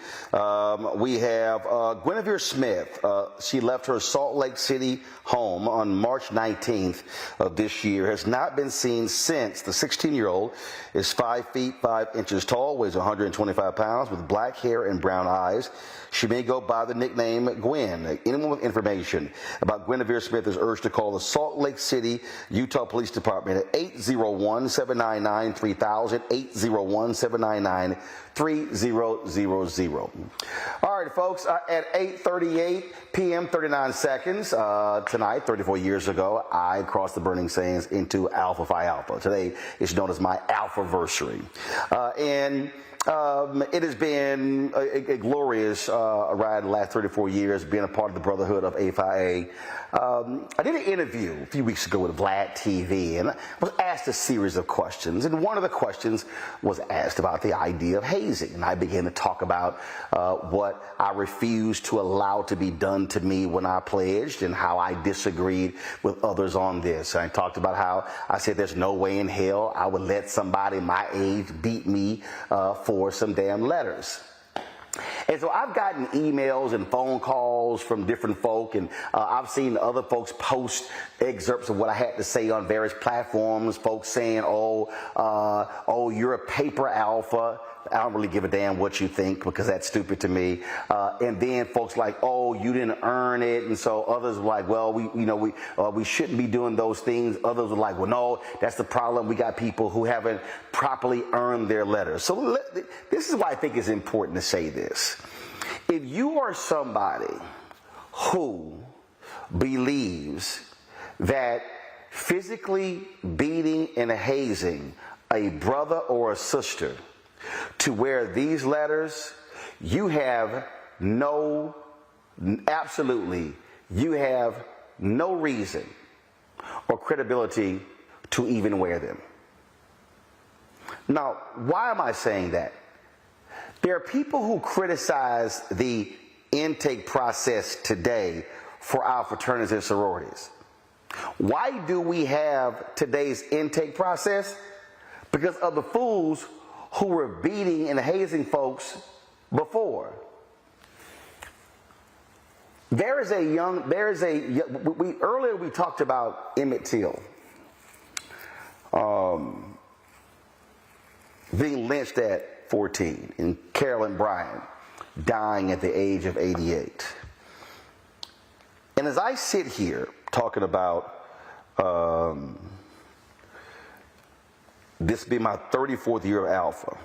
we have Guinevere Smith. She left her Salt Lake City home on March 19th of this year, has not been seen since. The 16-year-old is 5 feet 5 inches tall, weighs 125 pounds, with black hair and brown eyes. She may go by the nickname Gwen. Anyone with information about Guinevere Smith is urged to call the Salt Lake City, Utah Police Department at 801-799-3000, 601-799-3000. All right, folks, at 8:38 p.m., 39 seconds, tonight, 34 years ago, I crossed the burning sands into Alpha Phi Alpha. Today is known as my Alphaversary. It has been a glorious ride the last 34 years, being a part of the Brotherhood of A-Phi-A. I did an interview a few weeks ago with Vlad TV, and I was asked a series of questions. And one of the questions was asked about the idea of hazing. And I began to talk about what I refused to allow to be done to me when I pledged and how I disagreed with others on this. And I talked about how I said there's no way in hell I would let somebody my age beat me for some damn letters. And so I've gotten emails and phone calls from different folk, and I've seen other folks post excerpts of what I had to say on various platforms, folks saying, oh, you're a paper alpha. I don't really give a damn what you think because that's stupid to me. And then folks like, oh, you didn't earn it. And so others were like, well, we shouldn't be doing those things. Others were like, well, no, that's the problem. We got people who haven't properly earned their letters. So this is why I think it's important to say this. If you are somebody who believes that physically beating and hazing a brother or a sister to wear these letters, you have no reason or credibility to even wear them. Now, why am I saying that? There are people who criticize the intake process today for our fraternities and sororities. Why do we have today's intake process? Because of the fools who were beating and hazing folks before. Earlier we talked about Emmett Till being lynched at 14 and Carolyn Bryant dying at the age of 88. And as I sit here talking about this being my 34th year of Alpha,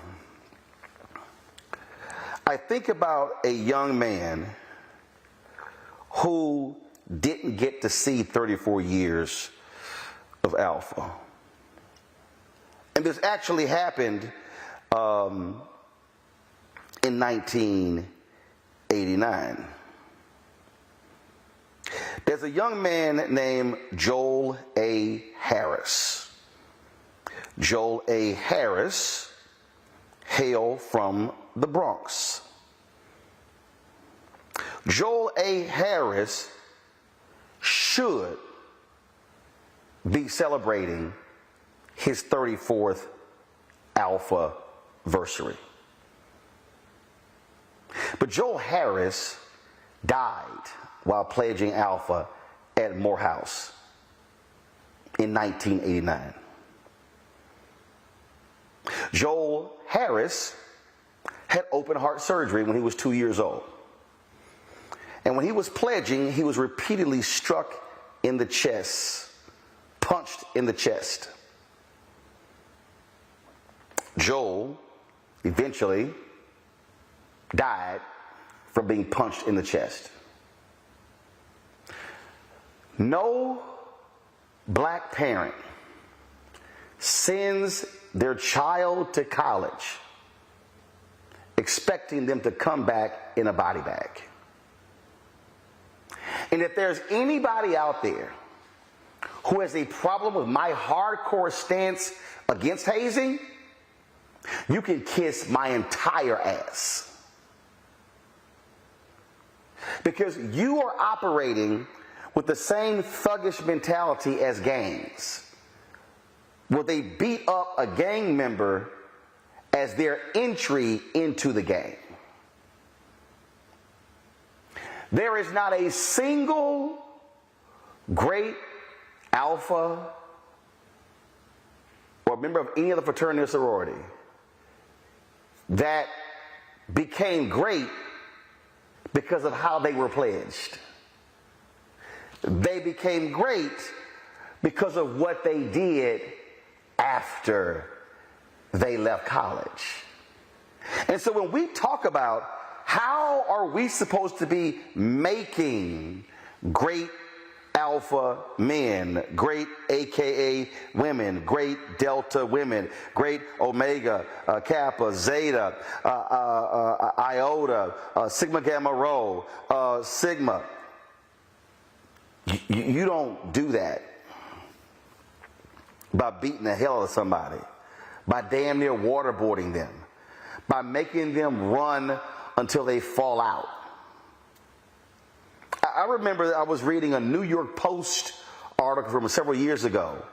I think about a young man who didn't get to see 34 years of Alpha. And this actually happened in 1989. There's a young man named Joel A. Harris. Joel A. Harris hailed from the Bronx. Joel A. Harris should be celebrating his 34th Alphaversary. But Joel Harris died while pledging Alpha at Morehouse in 1989. Joel Harris had open heart surgery when he was 2 years old. And when he was pledging, he was repeatedly struck in the chest, punched in the chest. Joel eventually died from being punched in the chest. No black parent sends their child to college expecting them to come back in a body bag. And if there's anybody out there who has a problem with my hardcore stance against hazing, you can kiss my entire ass. Because you are operating with the same thuggish mentality as gangs, where they beat up a gang member as their entry into the gang. There is not a single great Alpha or member of any other fraternity or sorority that became great because of how they were pledged. They became great because of what they did after they left college. And so when we talk about how are we supposed to be making great alpha men, great AKA women, great delta women, great omega, kappa, zeta, iota, sigma, gamma, rho, sigma. You don't do that by beating the hell out of somebody, by damn near waterboarding them, by making them run until they fall out. I remember I was reading a New York Post article from several years ago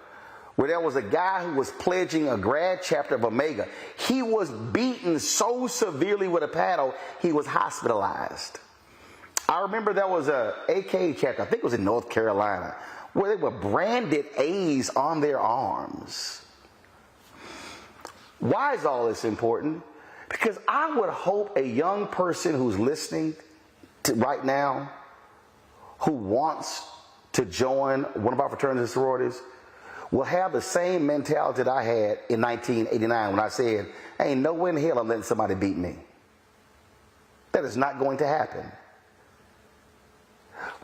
where there was a guy who was pledging a grad chapter of Omega. He was beaten so severely with a paddle, he was hospitalized. I remember there was a AK chapter, I think it was in North Carolina, where they were branded A's on their arms. Why is all this important? Because I would hope a young person who's listening to right now, who wants to join one of our fraternities and sororities, will have the same mentality that I had in 1989 when I said, ain't no way in hell I'm letting somebody beat me. That is not going to happen.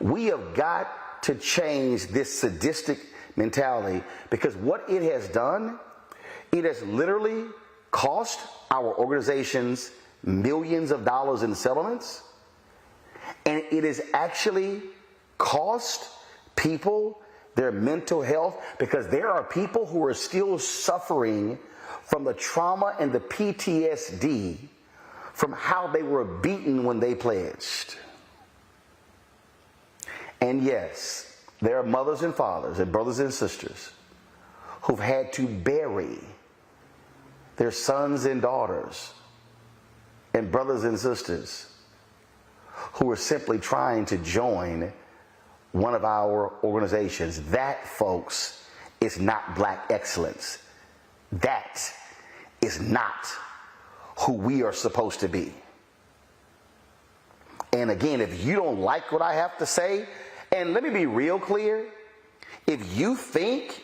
We have got to change this sadistic mentality, because what it has done, it has literally cost our organizations millions of dollars in settlements, and it has actually cost people their mental health, because there are people who are still suffering from the trauma and the PTSD from how they were beaten when they pledged. And yes, there are mothers and fathers and brothers and sisters who've had to bury their sons and daughters and brothers and sisters who are simply trying to join one of our organizations. That, folks, is not black excellence. That is not who we are supposed to be. And again, if you don't like what I have to say, and let me be real clear, if you think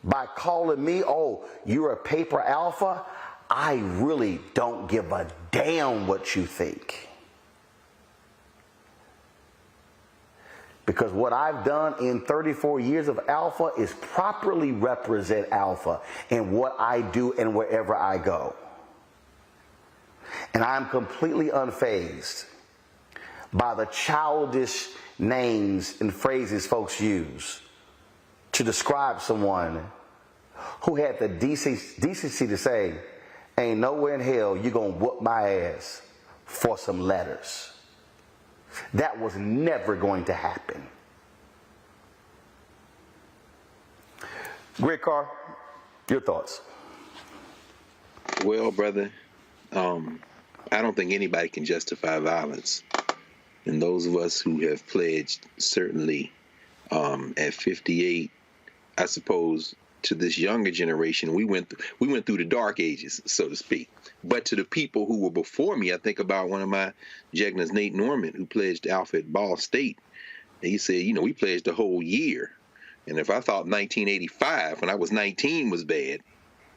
by calling me, oh, you're a paper alpha, I really don't give a damn what you think. Because what I've done in 34 years of alpha is properly represent alpha in what I do and wherever I go. And I'm completely unfazed by the childish names and phrases folks use to describe someone who had the decency to say, ain't nowhere in hell you're going to whoop my ass for some letters. That was never going to happen. Greg Carr, your thoughts? Well, brother, I don't think anybody can justify violence. And those of us who have pledged, certainly at 58, I suppose, to this younger generation, we went through the dark ages, so to speak. But to the people who were before me, I think about one of my Jegnas, Nate Norman, who pledged Alpha at Ball State. And he said, we pledged a whole year. And if I thought 1985, when I was 19, was bad,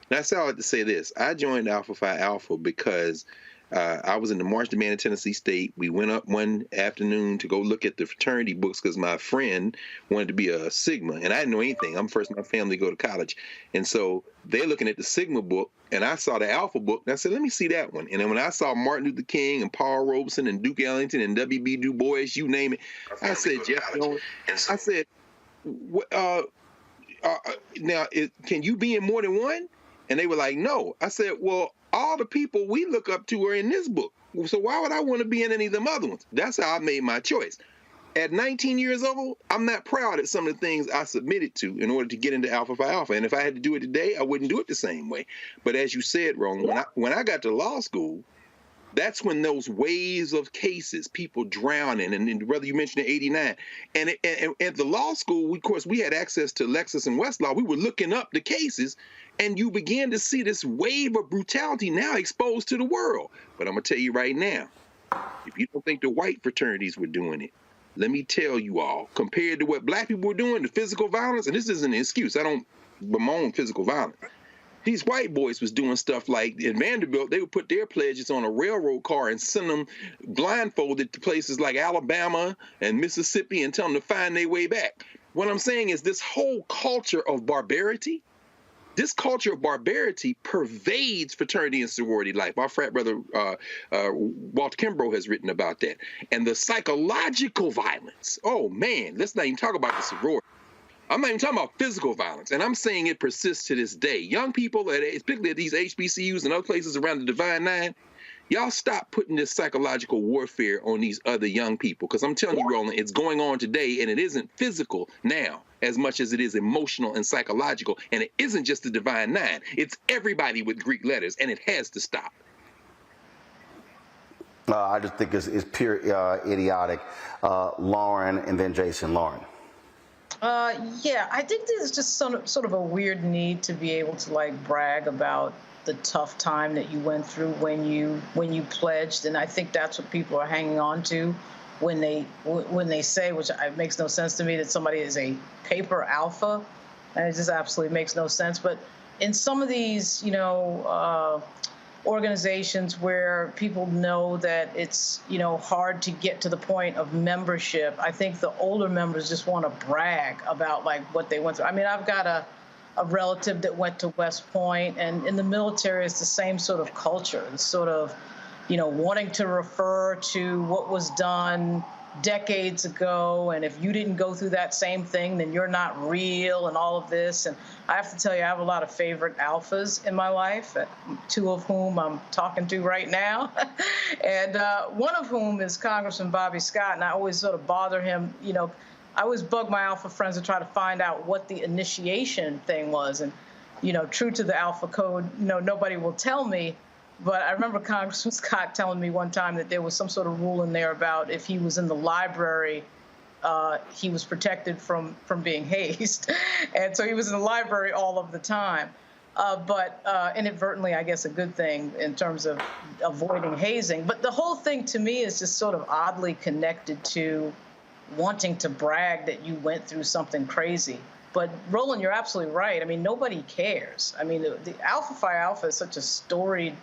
and I say all that to say this: I joined Alpha Phi Alpha because I was in the marching band in Tennessee State. We went up one afternoon to go look at the fraternity books because my friend wanted to be a Sigma, and I didn't know anything. I'm first in my family to go to college. And so they're looking at the Sigma book, and I saw the Alpha book, and I said, let me see that one. And then when I saw Martin Luther King and Paul Robeson and Duke Ellington and W.B. Du Bois, you name it, I said, Jeff Jones, I said, now, can you be in more than one? And they were like, no. I said, well, all the people we look up to are in this book. So why would I want to be in any of them other ones? That's how I made my choice. At 19 years old, I'm not proud of some of the things I submitted to in order to get into Alpha Phi Alpha. And if I had to do it today, I wouldn't do it the same way. But as you said, Roland, when I got to law school, that's when those waves of cases, people drowning, and brother, you mentioned in '89, and at the law school, of course, we had access to Lexis and Westlaw. We were looking up the cases, and you began to see this wave of brutality now exposed to the world. But I'm gonna tell you right now, if you don't think the white fraternities were doing it, let me tell you all, compared to what black people were doing, the physical violence, and this isn't an excuse, I don't bemoan physical violence. These white boys was doing stuff like in Vanderbilt, they would put their pledges on a railroad car and send them blindfolded to places like Alabama and Mississippi and tell them to find their way back. What I'm saying is this whole culture of barbarity, this culture of barbarity pervades fraternity and sorority life. Our frat brother, Walter Kimbrough, has written about that. And the psychological violence, oh man, let's not even talk about the sorority. I'm not even talking about physical violence, and I'm saying it persists to this day. Young people, particularly at these HBCUs and other places around the Divine Nine, y'all stop putting this psychological warfare on these other young people, because I'm telling you, Roland, it's going on today, and it isn't physical now as much as it is emotional and psychological, and it isn't just the Divine Nine. It's everybody with Greek letters, and it has to stop. I just think it's pure idiotic. Lauren, and then Jason. Lauren. Yeah, I think there's just sort of a weird need to be able to like brag about the tough time that you went through when you pledged, and I think that's what people are hanging on to when they say, which makes no sense to me, that somebody is a paper alpha. And it just absolutely makes no sense. But in some of these, organizations where people know that it's, hard to get to the point of membership, I think the older members just want to brag about like what they went through. I mean, I've got a relative that went to West Point, and in the military, it's the same sort of culture, the sort of, wanting to refer to what was done decades ago, and if you didn't go through that same thing, then you're not real, and all of this. And I have to tell you, I have a lot of favorite alphas in my life, two of whom I'm talking to right now, and one of whom is Congressman Bobby Scott, and I always sort of bother him, I always bug my alpha friends to try to find out what the initiation thing was, and, true to the alpha code, nobody will tell me. But I remember Congressman Scott telling me one time that there was some sort of rule in there about if he was in the library, he was protected from being hazed. And so he was in the library all of the time. But inadvertently, I guess, a good thing in terms of avoiding hazing. But the whole thing to me is just sort of oddly connected to wanting to brag that you went through something crazy. But Roland, you're absolutely right. I mean, nobody cares. I mean, the Alpha Phi Alpha is such a storied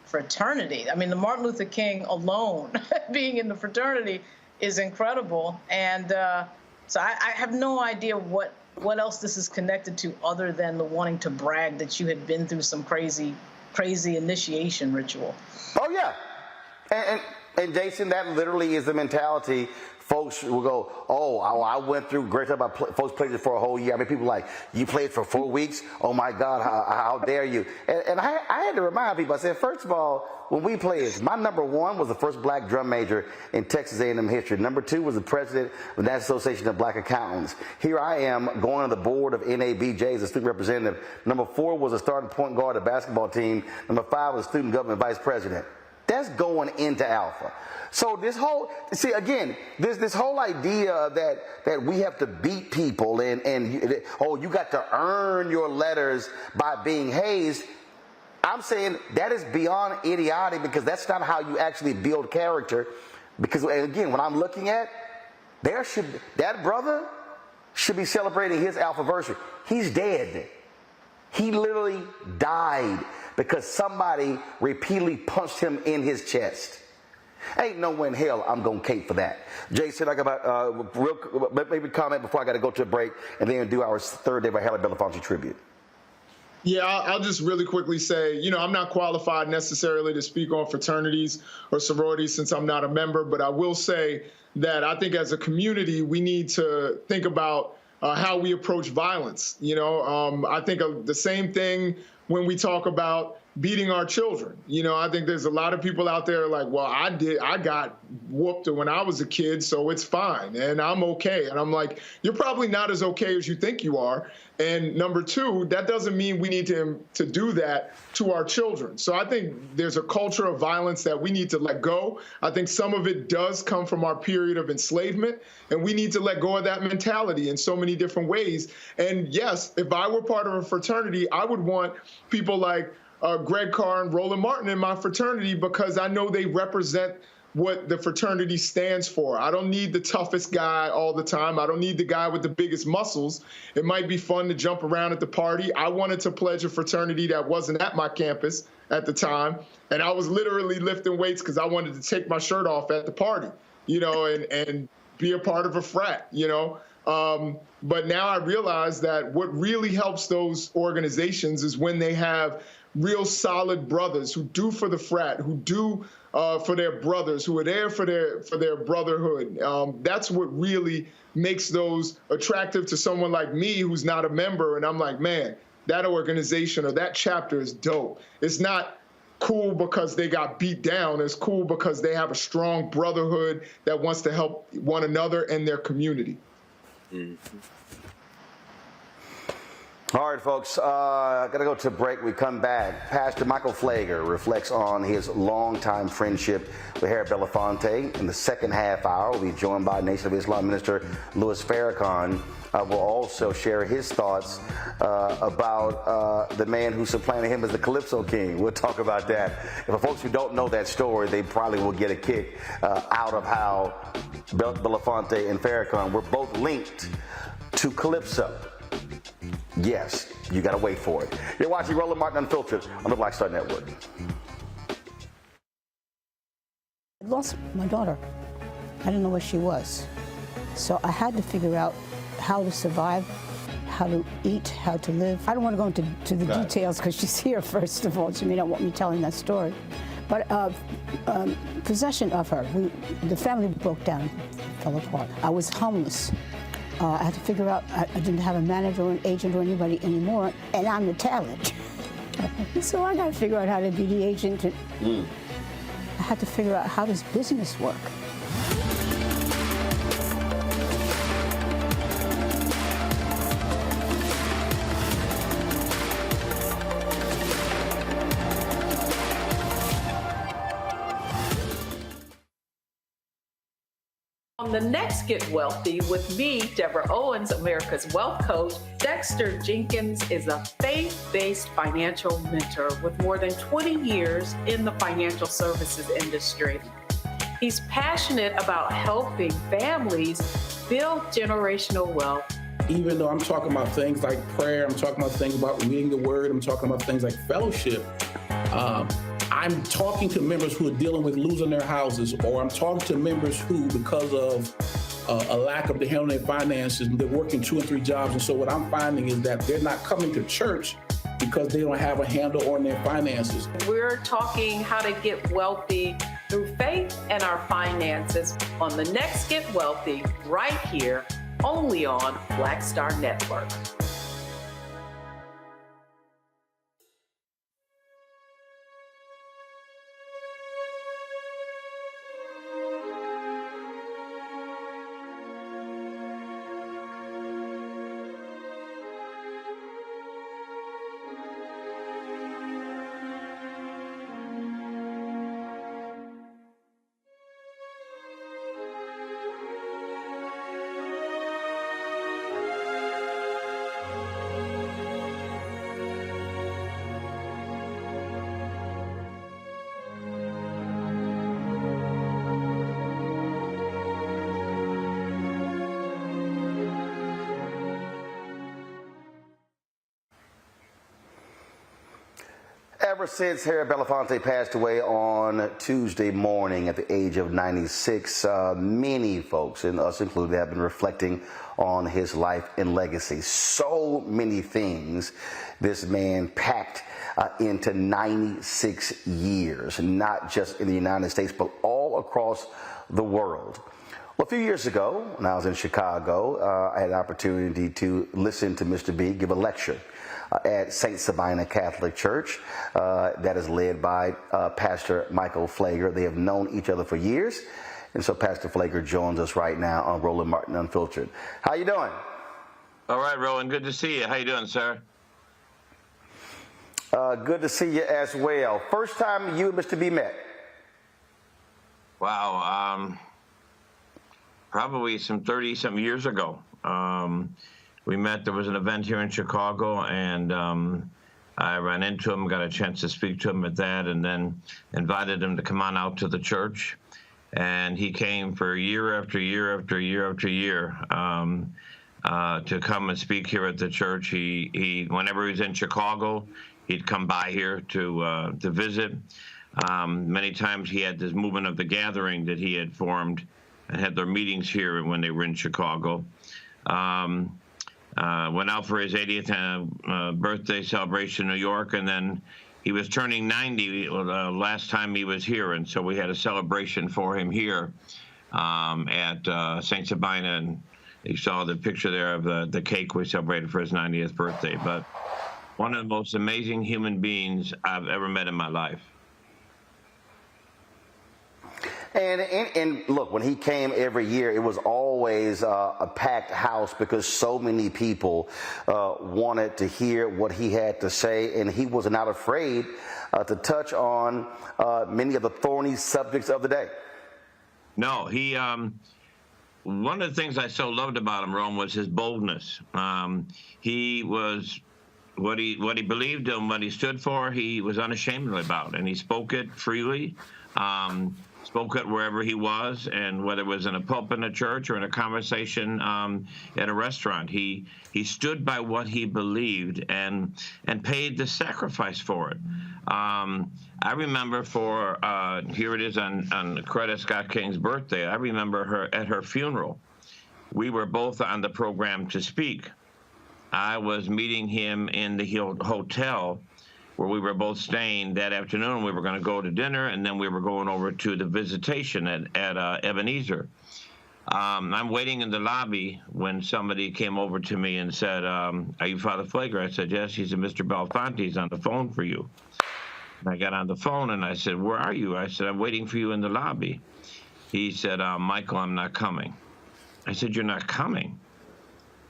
fraternity. I mean, the Martin Luther King alone being in the fraternity is incredible. And so I have no idea what else this is connected to other than the wanting to brag that you had been through some crazy initiation ritual. Oh, yeah. And Jason, that literally is the mentality. Folks will go, oh, I went through great time. Folks played it for a whole year. I mean, people like, you played for 4 weeks? Oh, my God, how dare you? And I had to remind people, I said, first of all, when we played, my number one was the first black drum major in Texas A&M history. Number two was the president of the National Association of Black Accountants. Here I am going to the board of NABJ as a student representative. Number 4 was a starting point guard of the basketball team. Number 5 was student government vice president. That's going into Alpha. So this whole, see, again, this whole idea that we have to beat people and oh, you got to earn your letters by being hazed. I'm saying that is beyond idiotic, because that's not how you actually build character. Because, again, when I'm looking at, that brother should be celebrating his alphaversary. He's dead. He literally died because somebody repeatedly punched him in his chest. Ain't no way in hell I'm going to cape for that. Jason, I got about maybe comment before I got to go to a break, and then do our third day of Harry Belafonte tribute. Yeah, I'll just really quickly say, I'm not qualified necessarily to speak on fraternities or sororities since I'm not a member, but I will say that I think as a community, we need to think about how we approach violence. I think of the same thing when we talk about beating our children. I think there's a lot of people out there like, well, I got whooped when I was a kid, so it's fine, and I'm okay. And I'm like, you're probably not as okay as you think you are. And number 2, that doesn't mean we need to do that to our children. So I think there's a culture of violence that we need to let go. I think some of it does come from our period of enslavement, and we need to let go of that mentality in so many different ways. And yes, if I were part of a fraternity, I would want people like Greg Carr and Roland Martin in my fraternity, because I know they represent what the fraternity stands for. I don't need the toughest guy all the time. I don't need the guy with the biggest muscles. It might be fun to jump around at the party. I wanted to pledge a fraternity that wasn't at my campus at the time, and I was literally lifting weights because I wanted to take my shirt off at the party, and be a part of a frat, But now I realize that what really helps those organizations is when they have real solid brothers who do for the frat, who do for their brothers, who are there for their brotherhood. That's what really makes those attractive to someone like me who's not a member. And I'm like, man, that organization or that chapter is dope. It's not cool because they got beat down. It's cool because they have a strong brotherhood that wants to help one another and their community. Mm-hmm. All right, folks, got to go to a break. We come back. Pastor Michael Pfleger reflects on his longtime friendship with Harry Belafonte. In the second half hour, we'll be joined by Nation of Islam minister Louis Farrakhan. Will also share his thoughts about the man who supplanted him as the Calypso King. We'll talk about that. And for folks who don't know that story, they probably will get a kick out of how Belafonte and Farrakhan were both linked to Calypso. Yes, you got to wait for it. You're watching Roland Martin Unfiltered on the Black Star Network. I lost my daughter. I didn't know where she was. So I had to figure out how to survive, how to eat, how to live. I don't want to go into the details because she's here, first of all. She may not want me telling that story. But possession of her, the family broke down, fell apart. I was homeless. I had to figure out, I didn't have a manager or an agent or anybody anymore, and I'm the talent. So I got to figure out how to be the agent. I had to figure out, how does business work? On the next Get Wealthy with me, Deborah Owens, America's Wealth Coach, Dexter Jenkins is a faith-based financial mentor with more than 20 years in the financial services industry. He's passionate about helping families build generational wealth. Even though I'm talking about things like prayer, I'm talking about things about reading the word, I'm talking about things like fellowship, I'm talking to members who are dealing with losing their houses, or I'm talking to members who, because of a lack of the handling their finances, they're working 2 and 3 jobs. And so what I'm finding is that they're not coming to church because they don't have a handle on their finances. We're talking how to get wealthy through faith and our finances on the next Get Wealthy, right here, only on Black Star Network. Ever since Harry Belafonte passed away on Tuesday morning at the age of 96, many folks, and us included, have been reflecting on his life and legacy. So many things this man packed into 96 years, not just in the United States, but all across the world. Well, a few years ago, when I was in Chicago, I had an opportunity to listen to Mr. B give a lecture at St. Sabina Catholic Church that is led by Pastor Michael Pfleger. They have known each other for years, and so Pastor Pfleger joins us right now on Roland Martin Unfiltered. How you doing? All right, Roland. Good to see you. How you doing, sir? Good to see you as well. First time you and Mr. B met? Wow. Probably some 30-something years ago. We met, there was an event here in Chicago, and I ran into him, got a chance to speak to him at that, and then invited him to come on out to the church. And he came for year after year after year after year to come and speak here at the church. He whenever he was in Chicago, he'd come by here to visit. Many times he had this movement of the gathering that he had formed and had their meetings here when they were in Chicago. Went out for his 80th birthday celebration in New York, and then he was turning 90 last time he was here, and so we had a celebration for him here at St. Sabina, and you saw the picture there of the cake we celebrated for his 90th birthday. But one of the most amazing human beings I've ever met in my life. And look, when he came every year, it was always a packed house because so many people wanted to hear what he had to say, and he was not afraid to touch on many of the thorny subjects of the day. No, he. One of the things I so loved about him, Rome, was his boldness. He was what he believed and what he stood for. He was unashamed about, and he spoke it freely. Spoke it wherever he was, and whether it was in a pulpit in a church or in a conversation at a restaurant, he stood by what he believed and paid the sacrifice for it. I remember here it is on Coretta Scott King's birthday. I remember her at her funeral. We were both on the program to speak. I was meeting him in the hotel where we were both staying that afternoon. We were going to go to dinner, and then we were going over to the visitation at Ebenezer. I'm waiting in the lobby when somebody came over to me and said, "Are you Father Pfleger?" I said, "Yes." He said, "Mr. Belafonte, he's on the phone for you." And I got on the phone, and I said, "Where are you?" I said, "I'm waiting for you in the lobby." He said, "Michael, I'm not coming." I said, "You're not coming?"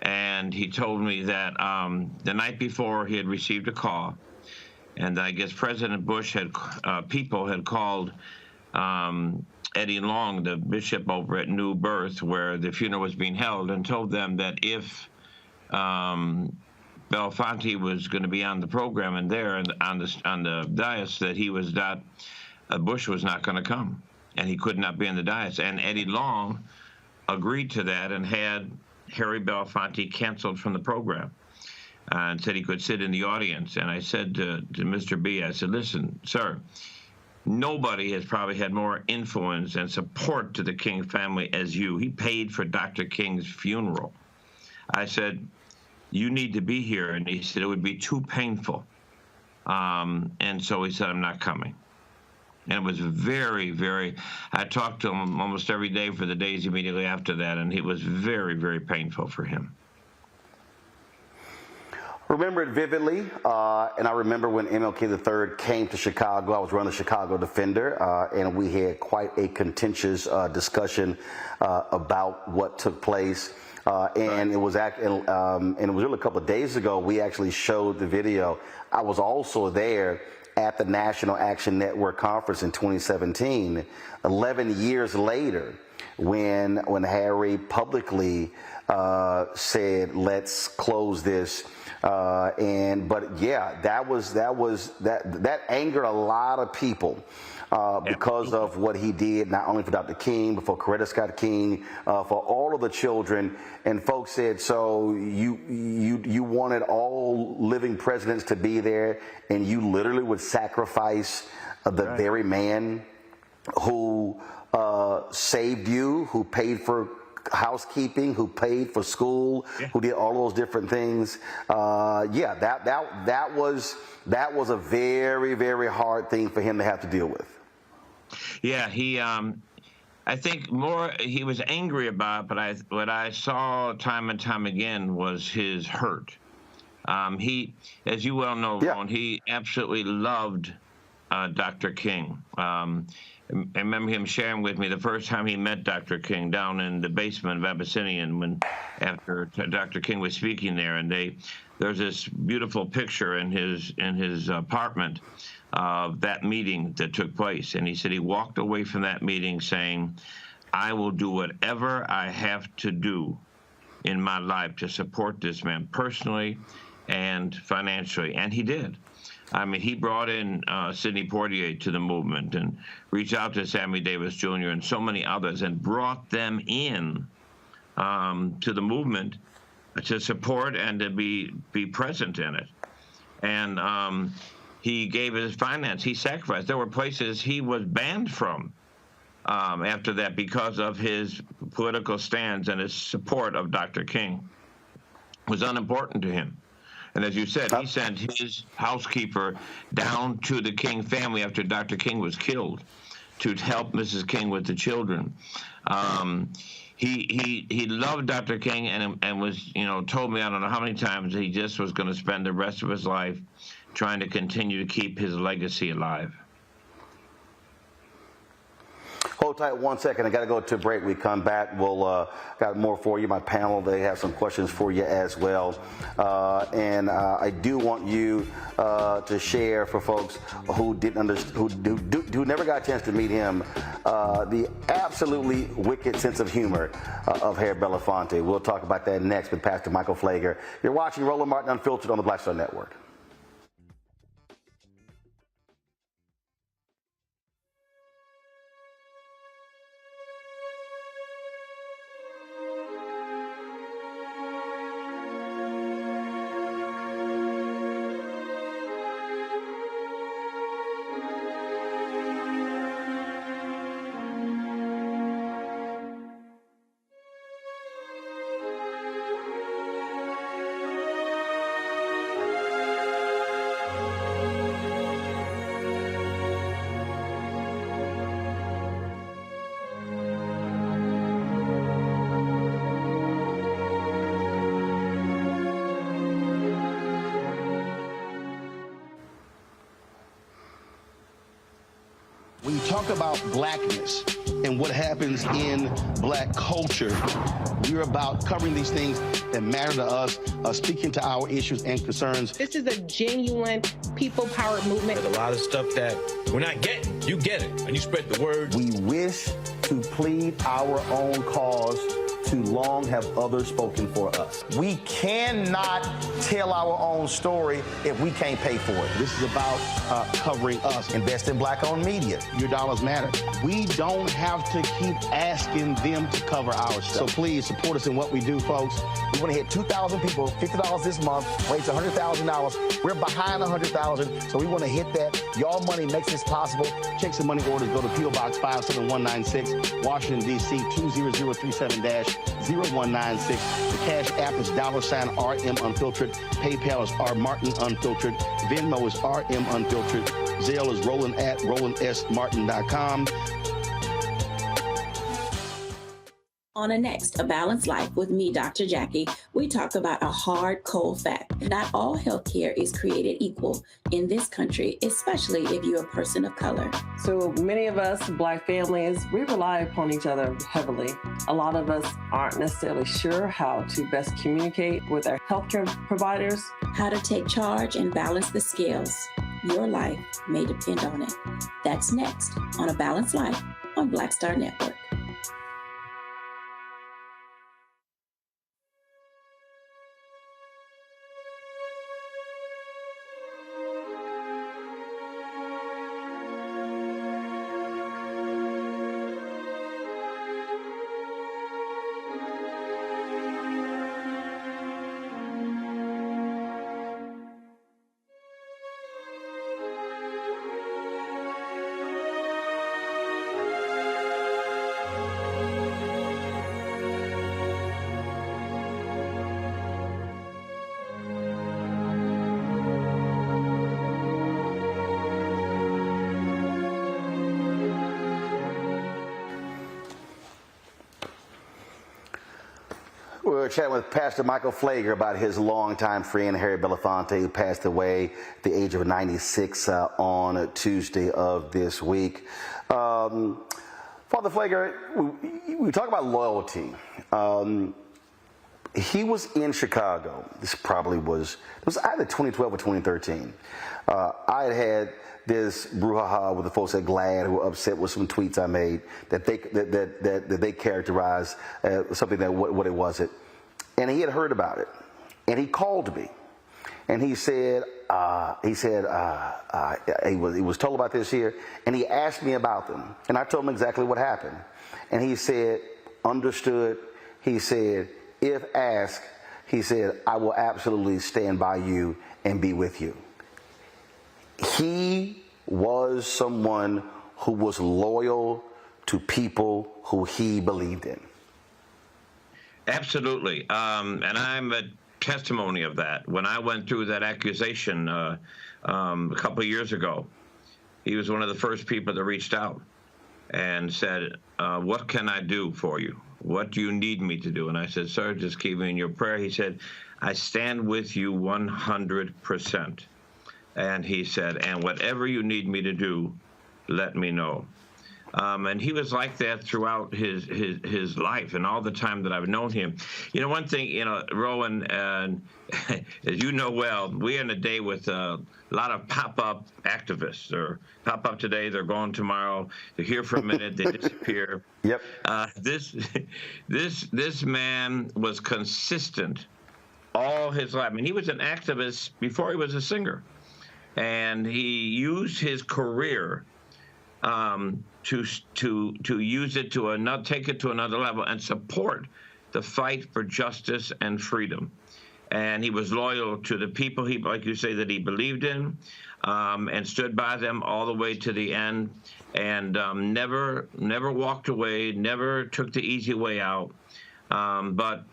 And he told me that the night before he had received a call, and I guess President Bush people had called Eddie Long, the bishop over at New Birth, where the funeral was being held, and told them that if Belafonte was going to be on the program and there and on the dais, that he was not, Bush was not going to come, and he could not be on the dais. And Eddie Long agreed to that and had Harry Belafonte canceled from the program. And said he could sit in the audience. And I said to Mr. B, I said, "Listen, sir, nobody has probably had more influence and support to the King family as you. He paid for Dr. King's funeral." I said, "You need to be here." And he said, "It would be too painful." And so he said, "I'm not coming." And it was very, very, I talked to him almost every day for the days immediately after that, and it was very, very painful for him. Remember it vividly, and I remember when MLK III came to Chicago. I was running the Chicago Defender, and we had quite a contentious discussion about what took place. And it was really a couple of days ago. We actually showed the video. I was also there at the National Action Network conference in 2017, 11 years later, when Harry publicly said, "Let's close this." But yeah, that angered a lot of people because of what he did, not only for Dr. King, but for Coretta Scott King, for all of the children. And folks said, "So you wanted all living presidents to be there, and you literally would sacrifice the very man who saved you, who paid for housekeeping, who paid for school, who did all those different things." That was a very, very hard thing for him to have to deal with. Yeah, I think he was angry about, but what I saw time and time again was his hurt. He, as you well know, Ron, he absolutely loved Dr. King. I remember him sharing with me the first time he met Dr. King down in the basement of Abyssinian after Dr. King was speaking there, and there's this beautiful picture in his apartment of that meeting that took place. And he said he walked away from that meeting saying, "I will do whatever I have to do in my life to support this man personally and financially." And he did. I mean, he brought in Sidney Poitier to the movement and reached out to Sammy Davis Jr. and so many others and brought them in to the movement to support and to be present in it. And he gave his finance. He sacrificed. There were places he was banned from after that because of his political stands and his support of Dr. King. It was unimportant to him. And as you said, he sent his housekeeper down to the King family after Dr. King was killed to help Mrs. King with the children. He loved Dr. King and was, told me I don't know how many times he just was going to spend the rest of his life trying to continue to keep his legacy alive. Hold tight 1 second. I got to go to a break. We come back. We'll got more for you. My panel, they have some questions for you as well. And I do want you to share for folks who who never got a chance to meet him, the absolutely wicked sense of humor of Harry Belafonte. We'll talk about that next with Pastor Michael Pfleger. You're watching Roland Martin Unfiltered on the Black Star Network. When you talk about blackness and what happens in black culture, we're about covering these things that matter to us, speaking to our issues and concerns. This is a genuine people-powered movement. There's a lot of stuff that we're not getting. You get it, and you spread the word. We wish to plead our own cause. Too long have others spoken for us. We cannot tell our own story if we can't pay for it. This is about covering us. Invest in black-owned media. Your dollars matter. We don't have to keep asking them to cover our stuff. So please support us in what we do, folks. We want to hit 2,000 people, $50 this month, raise $100,000. We're behind 100,000, so we want to hit that. Y'all money makes this possible. Checks and money orders go to P.O. Box 57196, Washington, D.C. 20037-0196. The Cash App is $RM Unfiltered. PayPal is R Martin Unfiltered. Venmo is RM Unfiltered. Zelle is Roland at RolandSMartin.com. On a next, A Balanced Life with me, Dr. Jackie, we talk about a hard, cold fact. Not all healthcare is created equal in this country, especially if you're a person of color. So many of us, Black families, we rely upon each other heavily. A lot of us aren't necessarily sure how to best communicate with our healthcare providers. How to take charge and balance the scales. Your life may depend on it. That's next on A Balanced Life on Black Star Network. We're chatting with Pastor Michael Pfleger about his longtime friend, Harry Belafonte, who passed away at the age of 96 on Tuesday of this week. Father Pfleger, we talk about loyalty. He was in Chicago. This probably was either 2012 or 2013. I had this brouhaha with the folks at GLAAD who were upset with some tweets I made that they characterized something that what it wasn't. And he had heard about it. And he called me. And he said, he was told about this here, and he asked me about them, and I told him exactly what happened, and he said, understood. He said, if asked, he said, I will absolutely stand by you and be with you. He was someone who was loyal to people who he believed in. Absolutely. And I'm a testimony of that. When I went through that accusation a couple of years ago, he was one of the first people that reached out and said, what can I do for you? What do you need me to do? And I said, sir, just keep me in your prayer. He said, I stand with you 100%. And he said, and whatever you need me to do, let me know. And he was like that throughout his life and all the time that I've known him. You know, one thing, you know, Rowan, and as you know well, we're in a day with a lot of pop-up activists. Or pop up today, they're gone tomorrow. They're here for a minute, they disappear. Yep. This man was consistent all his life. I mean, he was an activist before he was a singer, and he used his career to use it to another, take it to another level, and support the fight for justice and freedom. And he was loyal to the people, he, like you say, that he believed in, and stood by them all the way to the end, and never walked away, never took the easy way out, but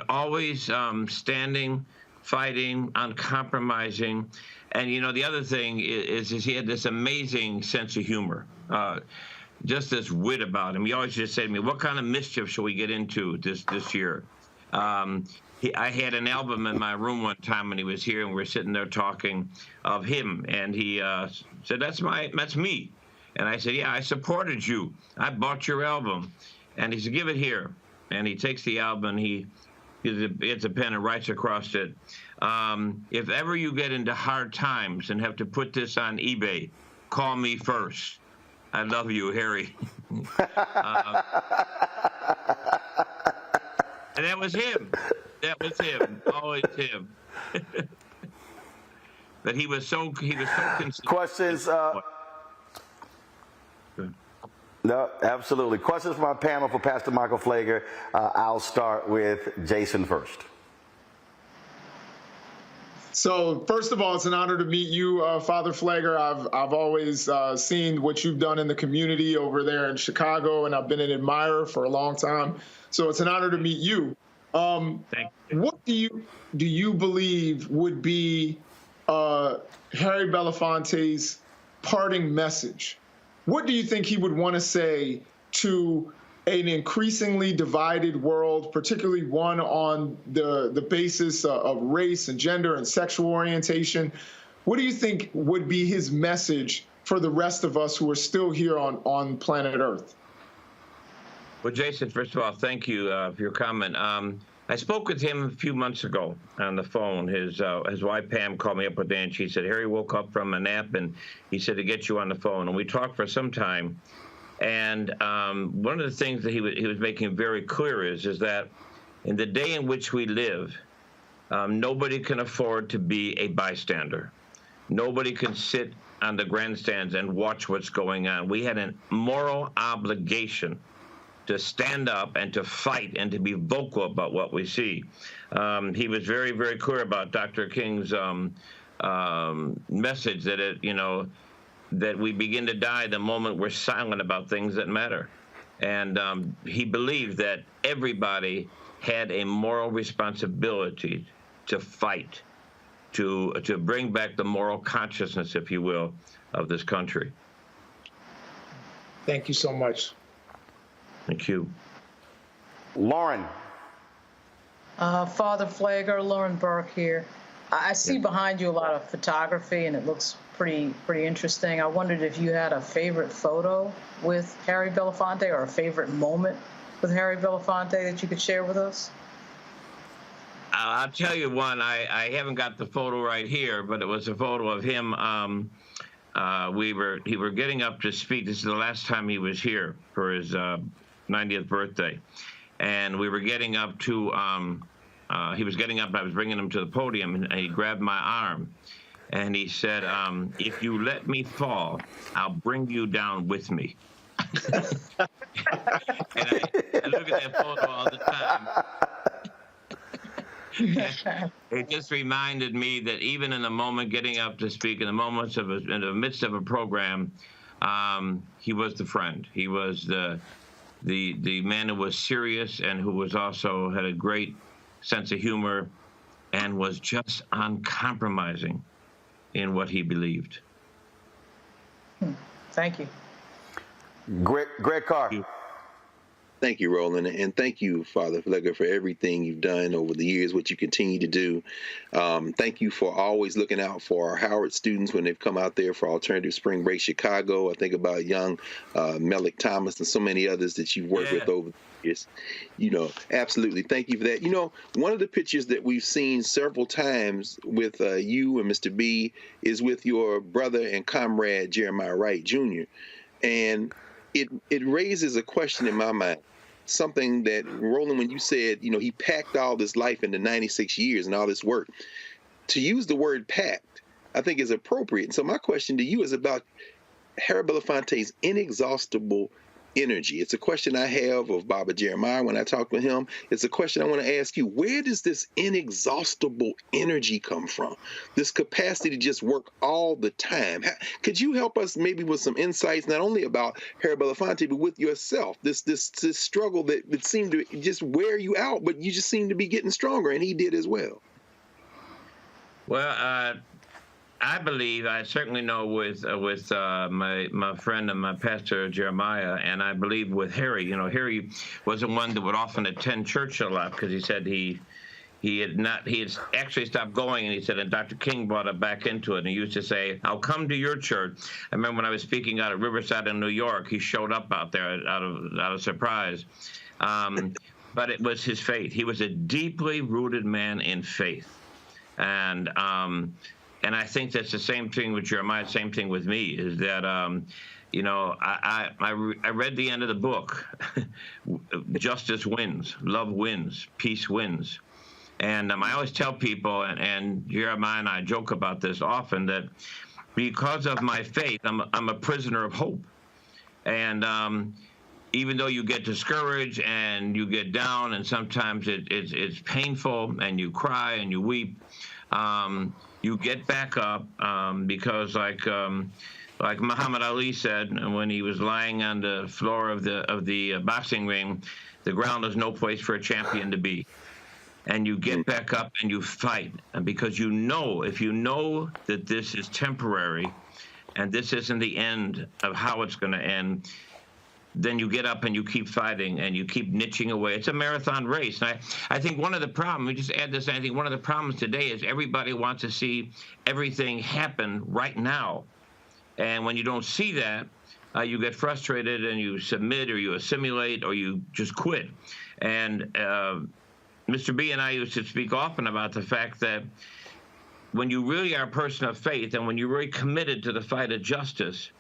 always standing, fighting, uncompromising. And, you know, the other thing is he had this amazing sense of humor, just this wit about him. He always just said to me, what kind of mischief shall we get into this year? I had an album in my room one time when he was here, and we were sitting there talking of him, and he said, that's me. And I said, yeah, I supported you. I bought your album. And he said, give it here. And he takes the album, and he gets a pen and writes across it, if ever you get into hard times and have to put this on eBay, call me first. I love you, Harry. And that was him. That was him. Always him. But he was so consistent. Questions? No, absolutely. Questions from our panel for Pastor Michael Pfleger. I'll start with Jason first. So first of all, it's an honor to meet you, Father Pfleger. I've always seen what you've done in the community over there in Chicago, and I've been an admirer for a long time. So it's an honor to meet you. Thank you. What do you believe would be Harry Belafonte's parting message? What do you think he would want to say to an increasingly divided world, particularly one on the basis of race and gender and sexual orientation? What do you think would be his message for the rest of us who are still here on planet Earth? Well, Jason, first of all, thank you for your comment. I spoke with him a few months ago on the phone. His wife, Pam, called me up one day, and she said, Harry woke up from a nap, and he said to get you on the phone. And we talked for some time. And one of the things that he was making very clear is that in the day in which we live, nobody can afford to be a bystander. Nobody can sit on the grandstands and watch what's going on. We had a moral obligation to stand up and to fight and to be vocal about what we see. He was very, very clear about Dr. King's message that that we begin to die the moment we're silent about things that matter. And he believed that everybody had a moral responsibility to fight, to bring back the moral consciousness, if you will, of this country. Thank you so much. Thank you. Lauren. Father Pfleger, Lauren Burke here. I see behind you a lot of photography, and it looks pretty interesting. I wondered if you had a favorite photo with Harry Belafonte or a favorite moment with Harry Belafonte that you could share with us. I'll tell you one. I haven't got the photo right here, but it was a photo of him. We were getting up to speak. This is the last time he was here for his 90th birthday, and we were getting up to he was getting up. I was bringing him to the podium, and he grabbed my arm, and he said, "If you let me fall, I'll bring you down with me." And I look at that photo all the time. It just reminded me that even in the moment getting up to speak, in the moments of in the midst of a program, he was the friend. He was the man who was serious and who was also had a great sense of humor and was just uncompromising in what he believed. Thank you. Greg Carr. Thank you, Roland, and thank you, Father Pfleger, for everything you've done over the years, what you continue to do. Thank you for always looking out for our Howard students when they've come out there for Alternative Spring Break Chicago. I think about young Melick Thomas and so many others that you've worked with over the years. Absolutely. Thank you for that. One of the pictures that we've seen several times with you and Mr. B is with your brother and comrade, Jeremiah Wright, Jr., and it raises a question in my mind. Something that, Roland, when you said, he packed all this life into 96 years and all this work, to use the word packed, I think is appropriate. And so my question to you is about Harry Belafonte's inexhaustible energy. It's a question I have of Baba Jeremiah when I talk with him. It's a question I want to ask you. Where does this inexhaustible energy come from? This capacity to just work all the time. Could you help us maybe with some insights, not only about Harry Belafonte, but with yourself? This struggle that would seem to just wear you out, but you just seem to be getting stronger, and he did as well. Well, I believe, I certainly know with my friend and my pastor Jeremiah, and I believe with Harry. Harry was the one that would often attend church a lot because he said he had actually stopped going, and he said, and Dr. King brought it back into it. And he used to say, "I'll come to your church." I remember when I was speaking out at Riverside in New York, he showed up out there out of surprise. But it was his faith. He was a deeply rooted man in faith, and I think that's the same thing with Jeremiah, same thing with me, is that, I read the end of the book. Justice wins, love wins, peace wins. And I always tell people, and Jeremiah and I joke about this often, that because of my faith, I'm a prisoner of hope. And even though you get discouraged and you get down, and sometimes it's painful, and you cry and you weep, you get back up because, like Muhammad Ali said when he was lying on the floor of the boxing ring, the ground is no place for a champion to be. And you get back up and you fight, and because if you know that this is temporary, and this isn't the end of how it's going to end, then you get up and you keep fighting and you keep niching away. It's a marathon race. And I think one of the problems, we just add this, I think one of the problems today is everybody wants to see everything happen right now. And when you don't see that, you get frustrated and you submit, or you assimilate, or you just quit. And Mr. B and I used to speak often about the fact that when you really are a person of faith, and when you're really committed to the fight of justice,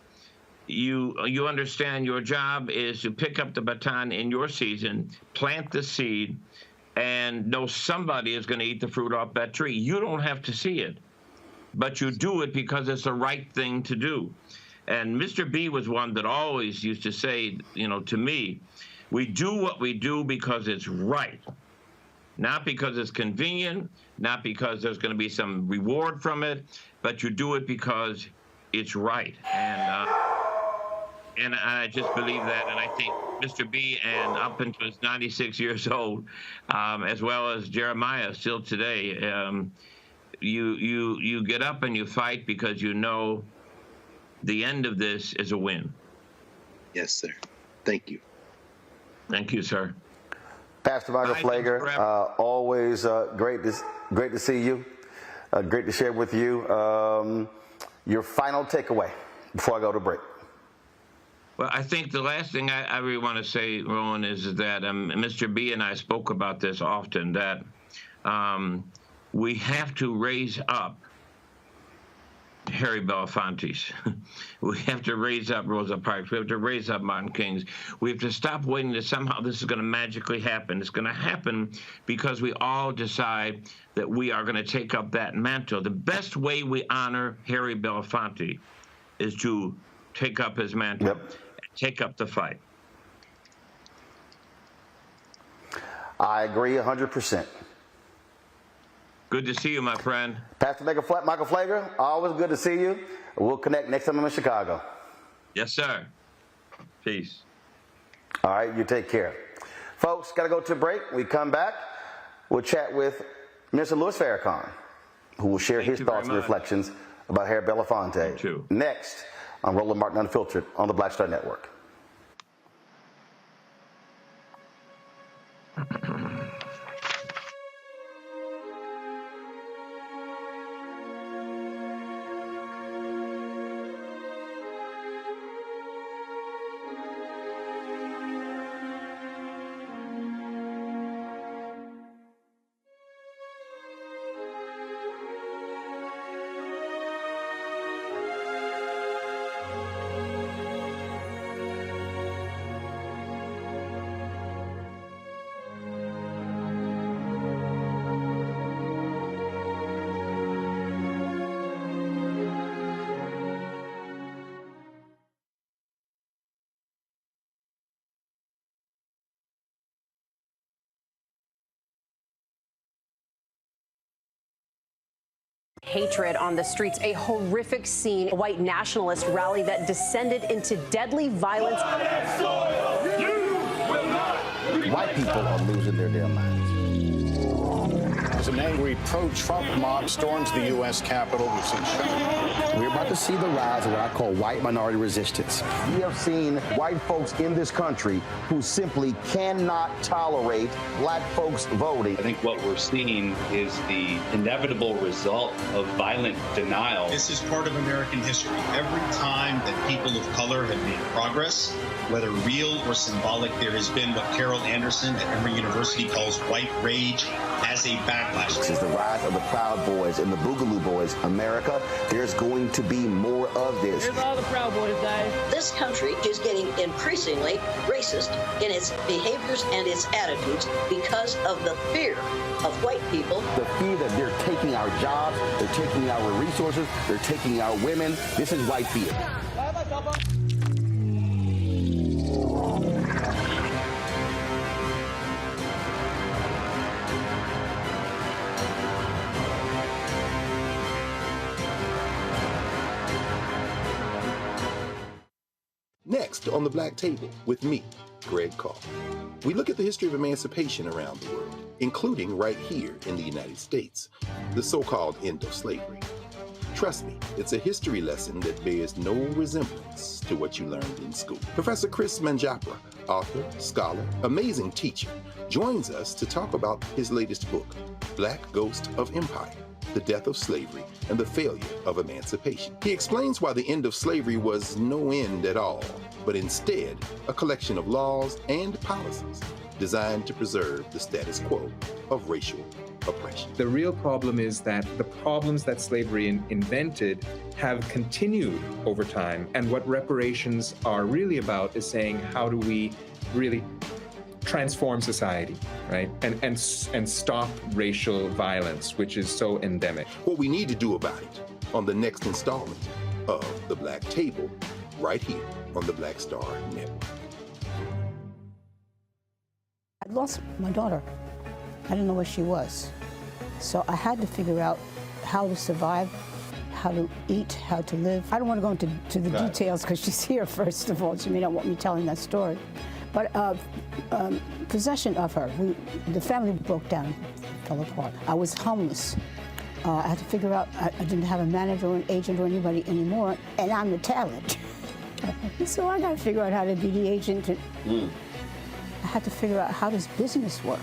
you understand your job is to pick up the baton in your season, plant the seed, and know somebody is going to eat the fruit off that tree. You don't have to see it, but you do it because it's the right thing to do. And Mr. B was one that always used to say, to me, we do what we do because it's right, not because it's convenient, not because there's going to be some reward from it, but you do it because it's right. And I just believe that, and I think Mr. B, and up until he's 96 years old, as well as Jeremiah still today, you get up and you fight because you know the end of this is a win. Yes, sir. Thank you. Thank you, sir. Pastor Michael Pfleger, always great to see you. Great to share with you. Your final takeaway before I go to break. Well, I think the last thing I really want to say, Rowan, is that Mr. B and I spoke about this often, that we have to raise up Harry Belafonte's. We have to raise up Rosa Parks. We have to raise up Martin King's. We have to stop waiting that somehow this is going to magically happen. It's going to happen because we all decide that we are going to take up that mantle. The best way we honor Harry Belafonte is to take up his mantle, and take up the fight. I agree 100%. Good to see you, my friend. Pastor Michael Pfleger, always good to see you. We'll connect next time I'm in Chicago. Yes, sir. Peace. All right, you take care. Folks, got to go to a break. We come back, we'll chat with Mr. Louis Farrakhan, who will share his thoughts and reflections about Harry Belafonte. Next on Roland Martin Unfiltered on the Black Star Network. Hatred on the streets, a horrific scene, a white nationalist rally that descended into deadly violence. White people are losing their damn minds. As an angry pro-Trump mob storms the U.S. Capitol, we're about to see the rise of what I call white minority resistance. We have seen white folks in this country who simply cannot tolerate black folks voting. I think what we're seeing is the inevitable result of violent denial. This is part of American history. Every time that people of color have made progress, whether real or symbolic, there has been what Carol Anderson at Emory University calls white rage as a backlash. This is the rise of the Proud Boys and the Boogaloo Boys. America, there's going to be more of this. Here's all the Proud Boys, guys. This country is getting increasingly racist in its behaviors and its attitudes because of the fear of white people. The fear that they're taking our jobs, they're taking our resources, they're taking our women. This is white fear. Next on the Black Table with me, Greg Carr. We look at the history of emancipation around the world, including right here in the United States, the so-called end of slavery. Trust me, it's a history lesson that bears no resemblance to what you learned in school. Professor Chris Manjapra, author, scholar, amazing teacher, joins us to talk about his latest book, Black Ghost of Empire: The Death of Slavery and the Failure of Emancipation. He explains why the end of slavery was no end at all, but instead a collection of laws and policies designed to preserve the status quo of racial oppression. The real problem is that the problems that slavery invented have continued over time. And what reparations are really about is saying, how do we really transform society, right? And stop racial violence, which is so endemic. What we need to do about it on the next installment of The Black Table, right here on the Black Star Network. I lost my daughter. I didn't know where she was. So I had to figure out how to survive, how to eat, how to live. I don't want to go into the details because she's here, first of all. She may not want me telling that story. But possession of her, the family broke down, fell apart. I was homeless. I had to figure out, I didn't have a manager or an agent or anybody anymore, and I'm the talent. So I got to figure out how to be the agent. I had to figure out, how does business work?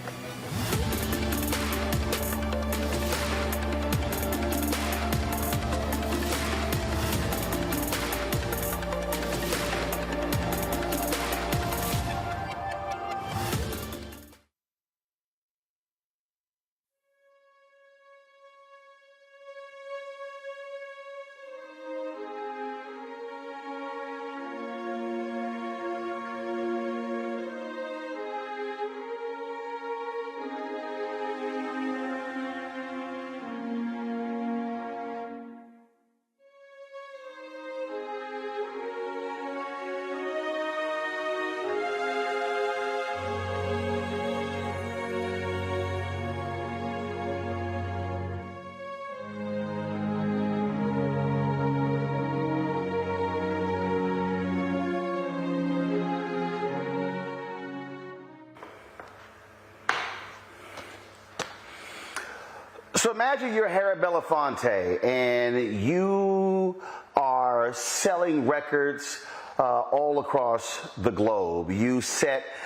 So imagine you're Harry Belafonte and you are selling records all across the globe. You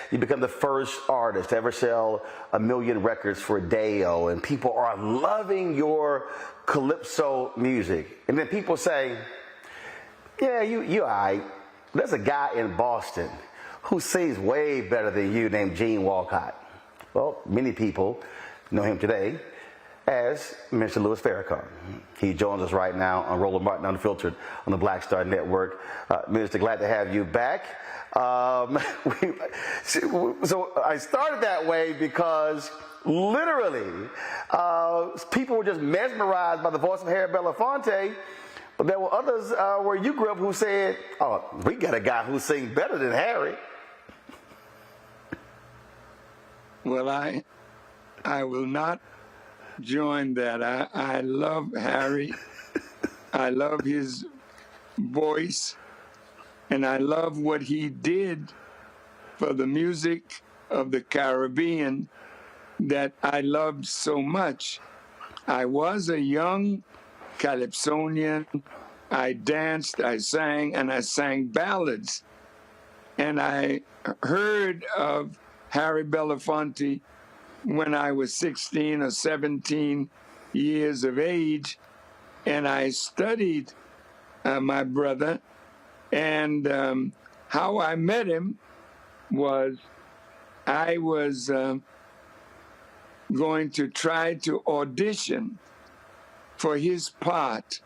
become the first artist to ever sell 1 million records for Deo, and people are loving your calypso music. And then people say, yeah, you all right. There's a guy in Boston who sings way better than you named Gene Walcott. Well, many people know him today as Mr. Louis Farrakhan. He joins us right now on Roland Martin Unfiltered on the Black Star Network. Minister, glad to have you back. So I started that way because literally people were just mesmerized by the voice of Harry Belafonte, but there were others where you grew up who said, oh, we got a guy who sings better than Harry. Well, I will not join that. I love Harry. I love his voice, and I love what he did for the music of the Caribbean that I loved so much. I was a young Calypsonian. I danced, I sang, and I sang ballads. And I heard of Harry Belafonte when I was 16 or 17 years of age, and I studied my brother. And how I met him was I was going to try to audition for his part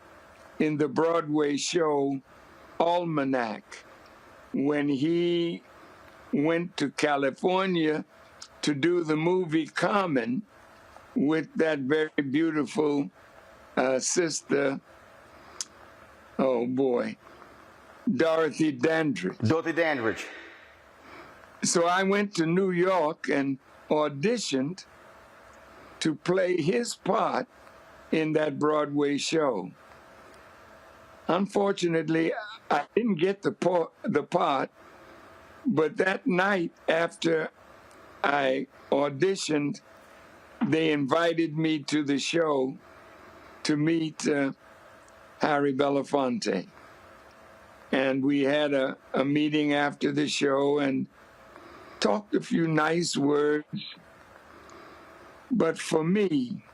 in the Broadway show Almanac when he went to California to do the movie Carmen with that very beautiful sister, oh boy, Dorothy Dandridge. Dorothy Dandridge. So I went to New York and auditioned to play his part in that Broadway show. Unfortunately, I didn't get the part, but that night after I auditioned, they invited me to the show to meet Harry Belafonte. And we had a meeting after the show and talked a few nice words. But for me,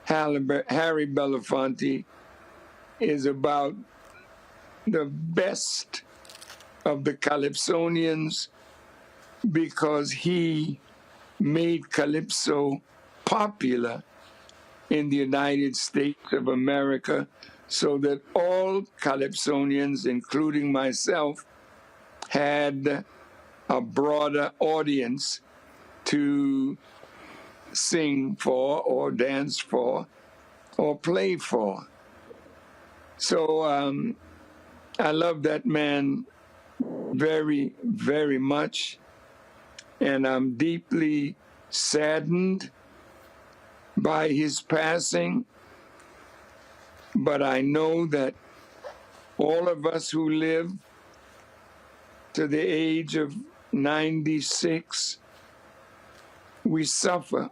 Harry Belafonte is about the best of the Calypsonians because he made Calypso popular in the United States of America so that all Calypsonians, including myself, had a broader audience to sing for or dance for or play for. So I love that man very, very much, and I'm deeply saddened by his passing, but I know that all of us who live to the age of 96, we suffer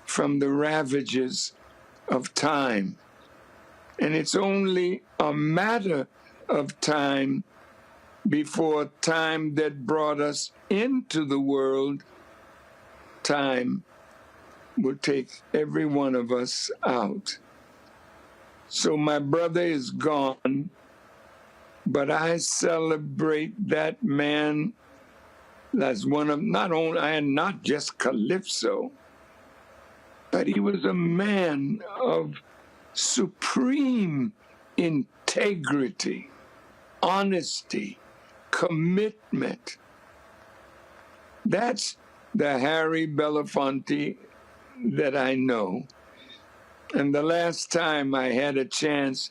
from the ravages of time. And it's only a matter of time before time that brought us into the world, time will take every one of us out. So my brother is gone, but I celebrate that man as one of not just Calypso, but he was a man of supreme integrity, honesty, commitment. That's the Harry Belafonte that I know. And the last time I had a chance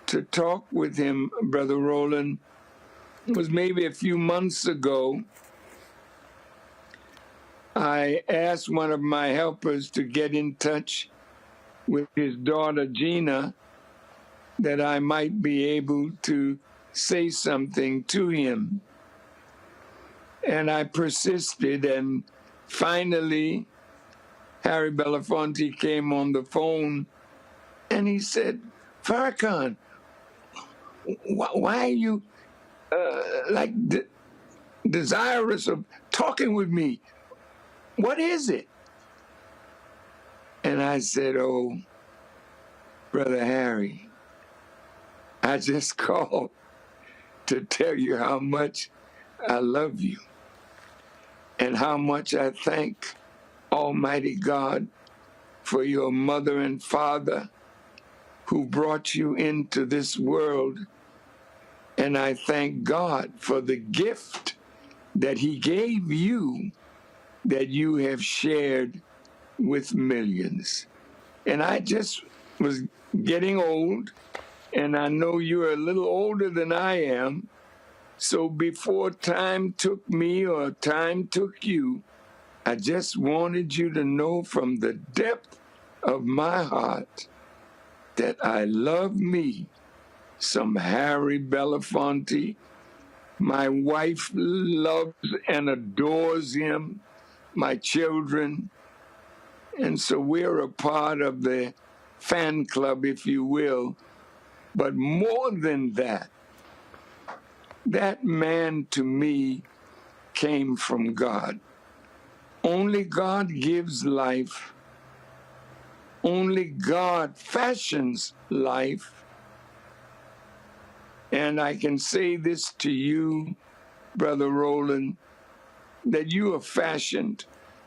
to talk with him, Brother Roland, was maybe a few months ago. I asked one of my helpers to get in touch with his daughter, Gina, that I might be able to say something to him. And I persisted, and finally, Harry Belafonte came on the phone and he said, Farrakhan, why are you desirous of talking with me? What is it? And I said, oh, Brother Harry, I just called to tell you how much I love you and how much I thank Almighty God for your mother and father who brought you into this world. And I thank God for the gift that he gave you that you have shared with millions. And I just was getting old, and I know you're a little older than I am. So before time took me or time took you, I just wanted you to know from the depth of my heart that I love me some Harry Belafonte. My wife loves and adores him, my children. And so we're a part of the fan club, if you will. But more than that, that man to me came from God. Only God gives life. Only God fashions life. And I can say this to you, Brother Roland, that you are fashioned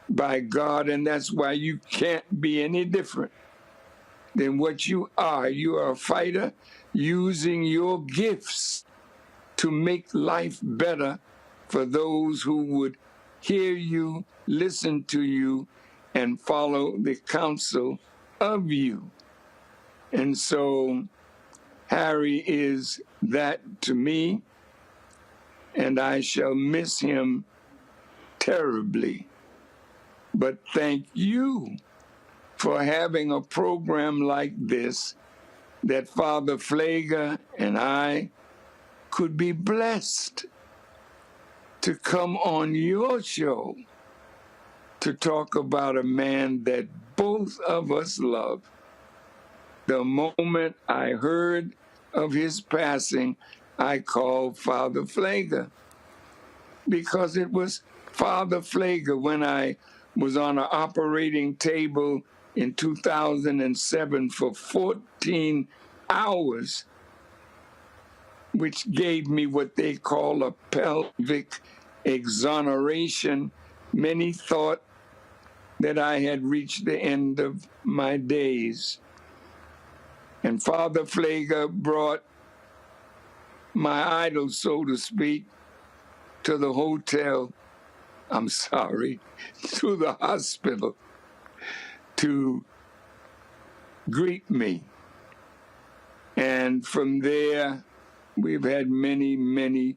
by God, and that's why you can't be any different than what you are. You are a fighter using your gifts to make life better for those who would hear you, listen to you, and follow the counsel of you. And so Harry is that to me, and I shall miss him terribly. But thank you for having a program like this that Father Pfleger and I could be blessed to come on your show to talk about a man that both of us love. The moment I heard of his passing, I called Father Pfleger because it was Father Pfleger when I was on an operating table in 2007 for 14 hours, which gave me what they call a pelvic exoneration. Many thought that I had reached the end of my days. And Father Pfleger brought my idol, so to speak, to the hotel, to the hospital to greet me. And from there, we've had many, many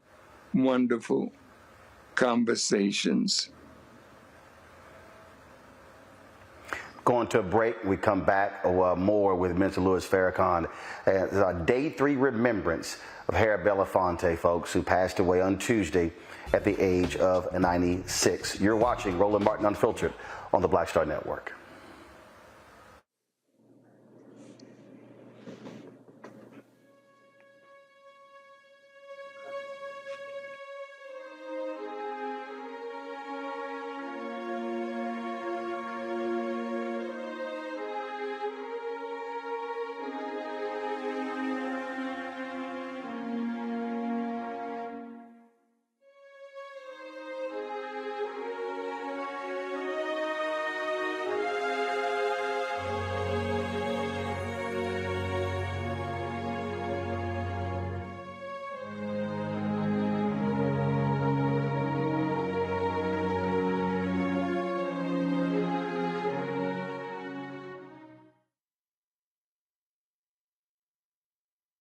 wonderful conversations. Going to a break. We come back more with Mr. Louis Farrakhan. Day 3 remembrance of Harry Belafonte, folks, who passed away on Tuesday at the age of 96. You're watching Roland Martin Unfiltered on the Black Star Network.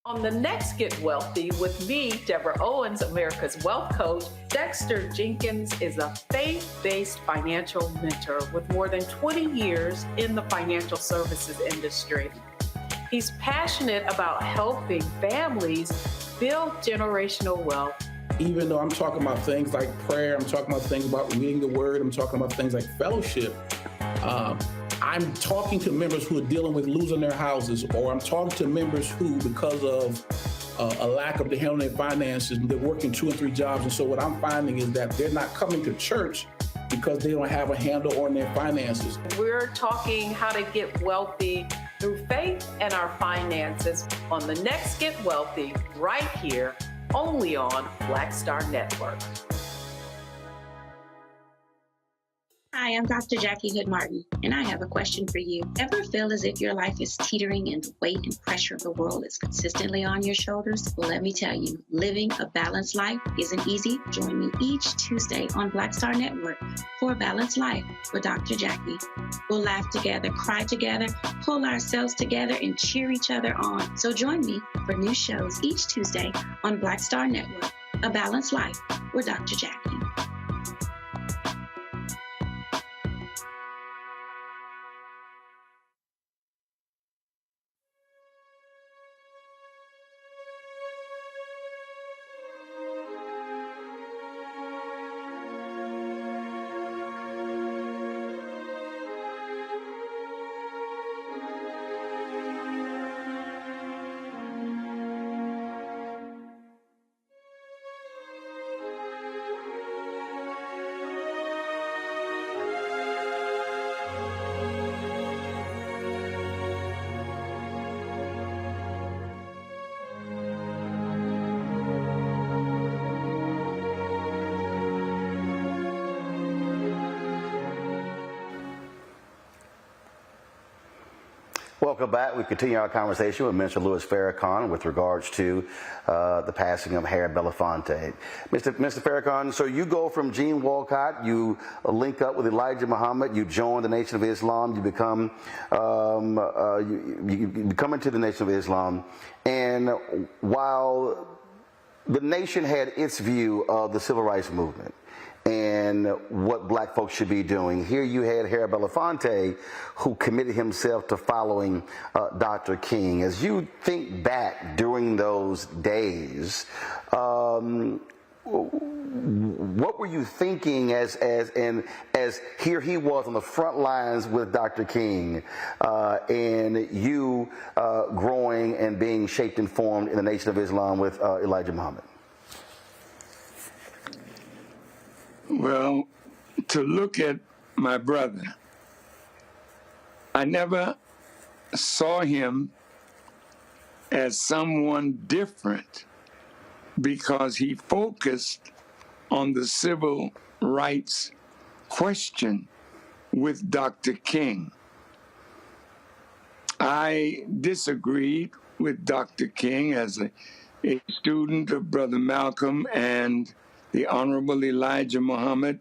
On the next Get Wealthy with me, Deborah Owens, America's Wealth Coach, Dexter Jenkins is a faith-based financial mentor with more than 20 years in the financial services industry. He's passionate about helping families build generational wealth. Even though I'm talking about things like prayer, I'm talking about things about reading the word, I'm talking about things like fellowship, I'm talking to members who are dealing with losing their houses, or I'm talking to members who, because of a lack of the handling their finances, they're working 2 and 3 jobs. And so what I'm finding is that they're not coming to church because they don't have a handle on their finances. We're talking how to get wealthy through faith and our finances on the next Get Wealthy, right here, only on Black Star Network. Hi, I'm Dr. Jackie Hood Martin, and I have a question for you. Ever feel as if your life is teetering and the weight and pressure of the world is consistently on your shoulders? Well, let me tell you, living a balanced life isn't easy. Join me each Tuesday on Black Star Network for A Balanced Life with Dr. Jackie. We'll laugh together, cry together, pull ourselves together, and cheer each other on. So join me for new shows each Tuesday on Black Star Network, A Balanced Life with Dr. Jackie. Welcome back. We continue our conversation with Minister Louis Farrakhan with regards to the passing of Harry Belafonte. Mr. Farrakhan, so you go from Gene Walcott, you link up with Elijah Muhammad, you join the Nation of Islam, you become you come into the Nation of Islam, and while the nation had its view of the civil rights movement and what black folks should be doing, here you had Harry Belafonte, who committed himself to following Dr. King. As you think back during those days, what were you thinking as here he was on the front lines with Dr. King, and you growing and being shaped and formed in the Nation of Islam with Elijah Muhammad? Well, to look at my brother, I never saw him as someone different because he focused on the civil rights question with Dr. King. I disagreed with Dr. King as a student of Brother Malcolm and the Honorable Elijah Muhammad.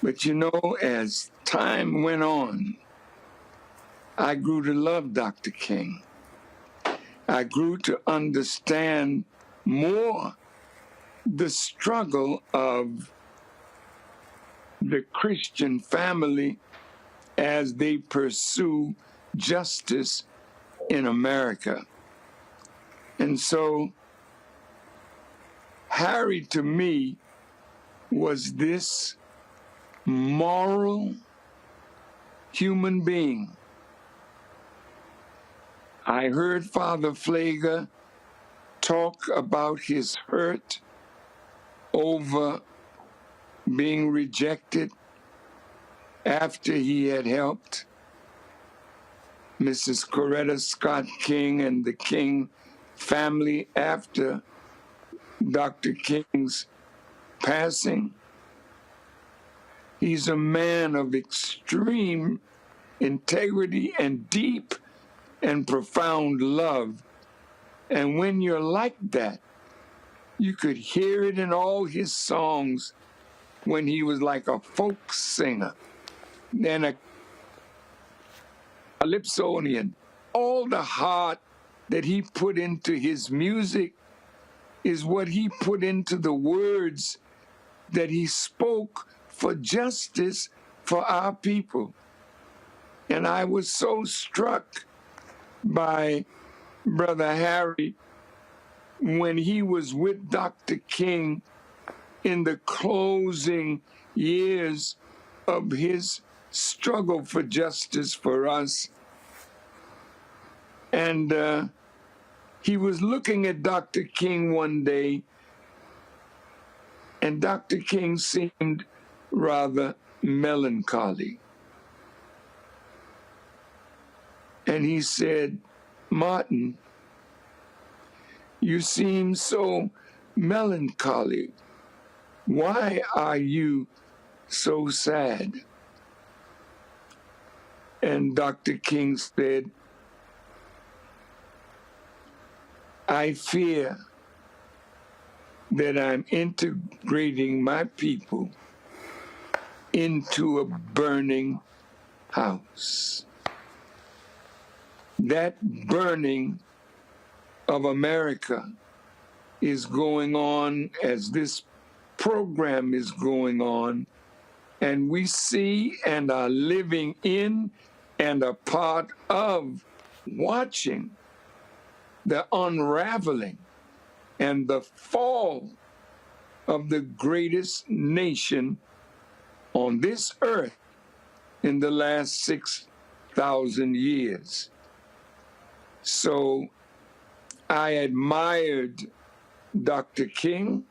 But you know, as time went on, I grew to love Dr. King. I grew to understand more the struggle of the Christian family as they pursue justice in America. And so Harry, to me, was this moral human being. I heard Father Pfleger talk about his hurt over being rejected after he had helped Mrs. Coretta Scott King and the King family after Dr. King's passing. He's a man of extreme integrity and deep and profound love. And when you're like that, you could hear it in all his songs when he was like a folk singer and a calypsonian. All the heart that he put into his music is what he put into the words that he spoke for justice for our people. And I was so struck by Brother Harry when he was with Dr. King in the closing years of his struggled for justice for us. And he was looking at Dr. King one day, and Dr. King seemed rather melancholy. And he said, "Martin, you seem so melancholy. Why are you so sad?" And Dr. King said, "I fear that I'm integrating my people into a burning house. That burning of America is going on as this program is going on, and we see and are living in and a part of watching the unraveling and the fall of the greatest nation on this earth in the last 6,000 years. So I admired Dr. King.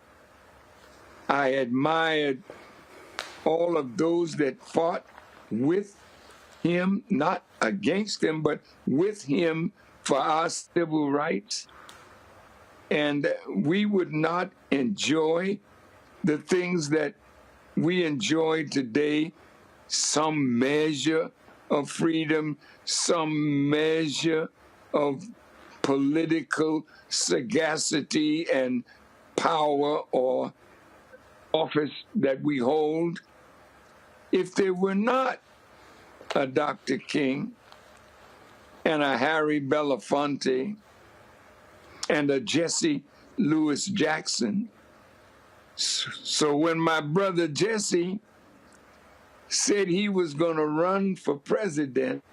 I admired all of those that fought with him, not against him, but with him for our civil rights. And we would not enjoy the things that we enjoy today, some measure of freedom, some measure of political sagacity and power or office that we hold, if there were not a Dr. King and a Harry Belafonte and a Jesse Louis Jackson. So when my brother Jesse said he was going to run for president,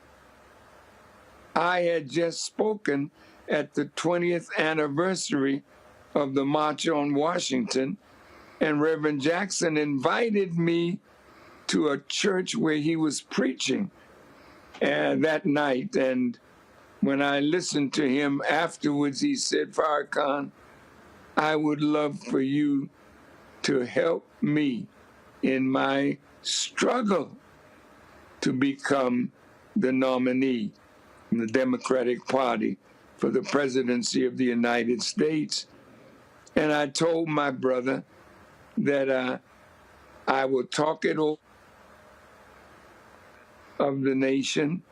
I had just spoken at the 20th anniversary of the March on Washington, and Reverend Jackson invited me to a church where he was preaching that night. And when I listened to him afterwards, he said, "Farrakhan, I would love for you to help me in my struggle to become the nominee in the Democratic Party for the presidency of the United States." And I told my brother that I will talk it over of the nation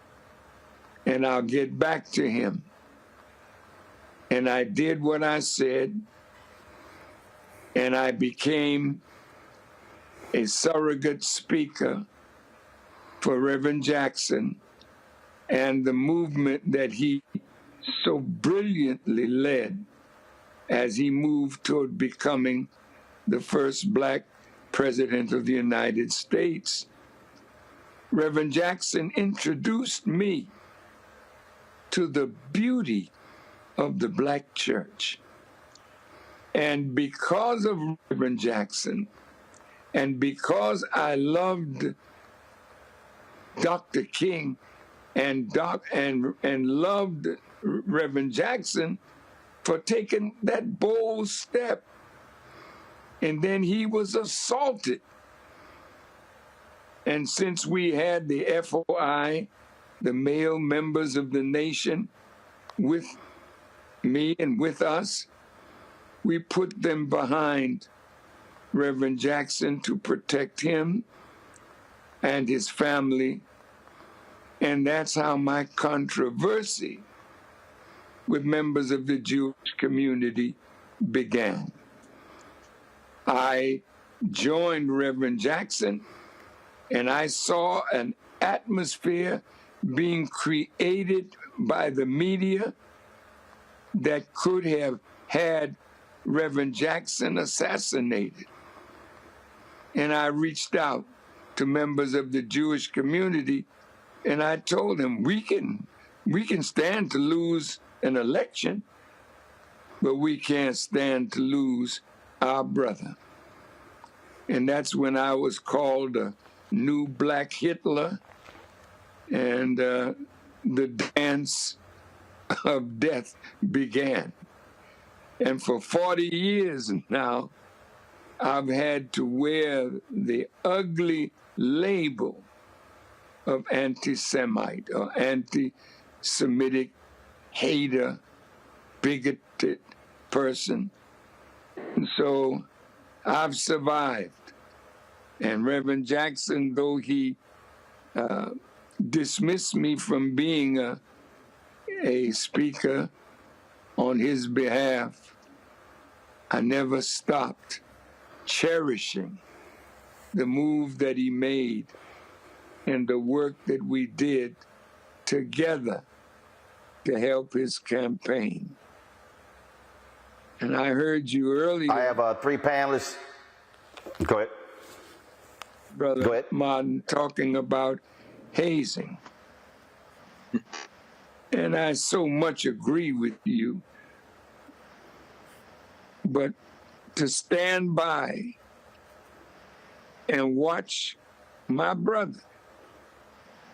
and I'll get back to him. And I did what I said, and I became a surrogate speaker for Reverend Jackson and the movement that he so brilliantly led as he moved toward becoming the first black president of the United States. Reverend Jackson introduced me to the beauty of the black church. And because of Reverend Jackson, and because I loved Dr. King and loved Reverend Jackson for taking that bold step, and then he was assaulted. And since we had the FOI, the male members of the nation, with me and with us, we put them behind Reverend Jackson to protect him and his family. And that's how my controversy with members of the Jewish community began. I joined Reverend Jackson, and I saw an atmosphere being created by the media that could have had Reverend Jackson assassinated. And I reached out to members of the Jewish community, and I told them, we can stand to lose an election, but we can't stand to lose our brother. And that's when I was called a new black Hitler and the dance of death began. And for 40 years now, I've had to wear the ugly label of anti-Semite or anti-Semitic hater, bigoted person. And so I've survived. And Reverend Jackson, though he dismissed me from being a speaker on his behalf, I never stopped cherishing the move that he made and the work that we did together to help his campaign. And I heard you earlier. I have 3 panelists. Go ahead. Brother Martin, talking about hazing. And I so much agree with you. But to stand by and watch my brother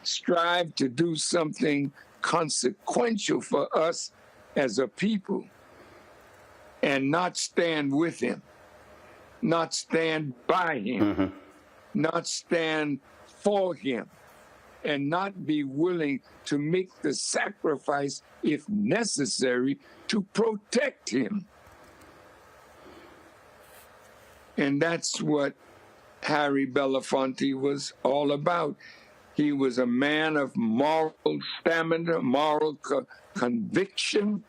strive to do something consequential for us as a people and not stand with him, not stand by him, not stand for him, and not be willing to make the sacrifice, if necessary, to protect him. And that's what Harry Belafonte was all about. He was a man of moral stamina, moral conviction.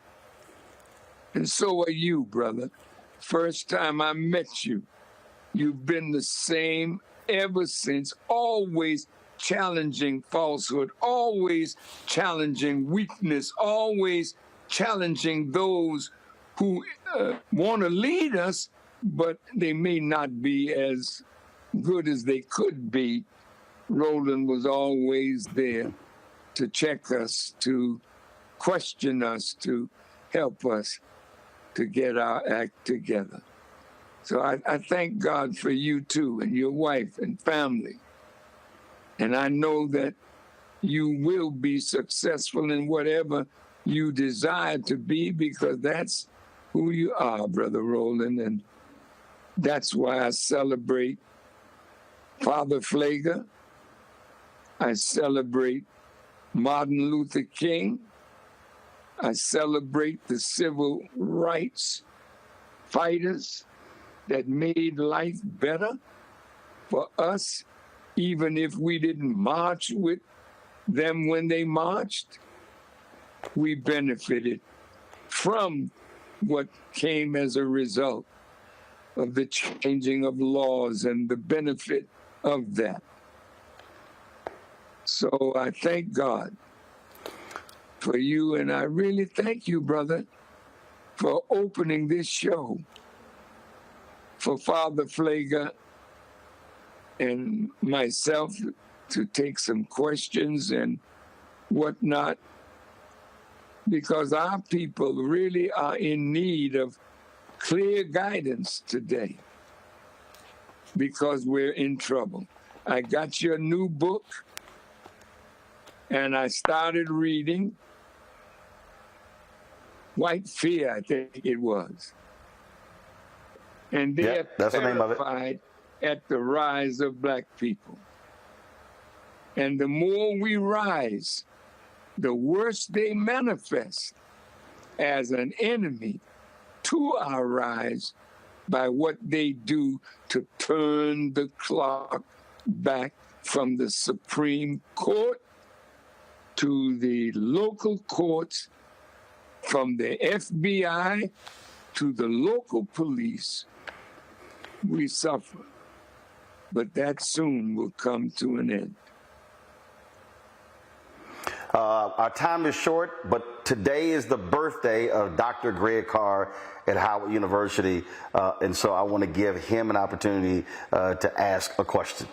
And so are you, brother. First time I met you, you've been the same ever since, always challenging falsehood, always challenging weakness, always challenging those who want to lead us, but they may not be as good as they could be. Roland was always there to check us, to question us, to help us to get our act together. So I thank God for you too, and your wife and family. And I know that you will be successful in whatever you desire to be, because that's who you are, Brother Roland. And that's why I celebrate Father Pfleger. I celebrate Martin Luther King. I celebrate the civil rights fighters that made life better for us, even if we didn't march with them when they marched. We benefited from what came as a result of the changing of laws and the benefit of that. So I thank God for you, and I really thank you, brother, for opening this show for Father Pfleger and myself to take some questions and whatnot, because our people really are in need of clear guidance today, because we're in trouble. I got your new book, and I started reading White Fear, I think it was. And they're terrified at the rise of Black people. And the more we rise, the worse they manifest as an enemy to our rise by what they do to turn the clock back from the Supreme Court to the local courts, from the FBI to the local police. We suffer, but that soon will come to an end. Our time is short, but today is the birthday of Dr. Greg Carr at Howard University, and so I want to give him an opportunity to ask a question.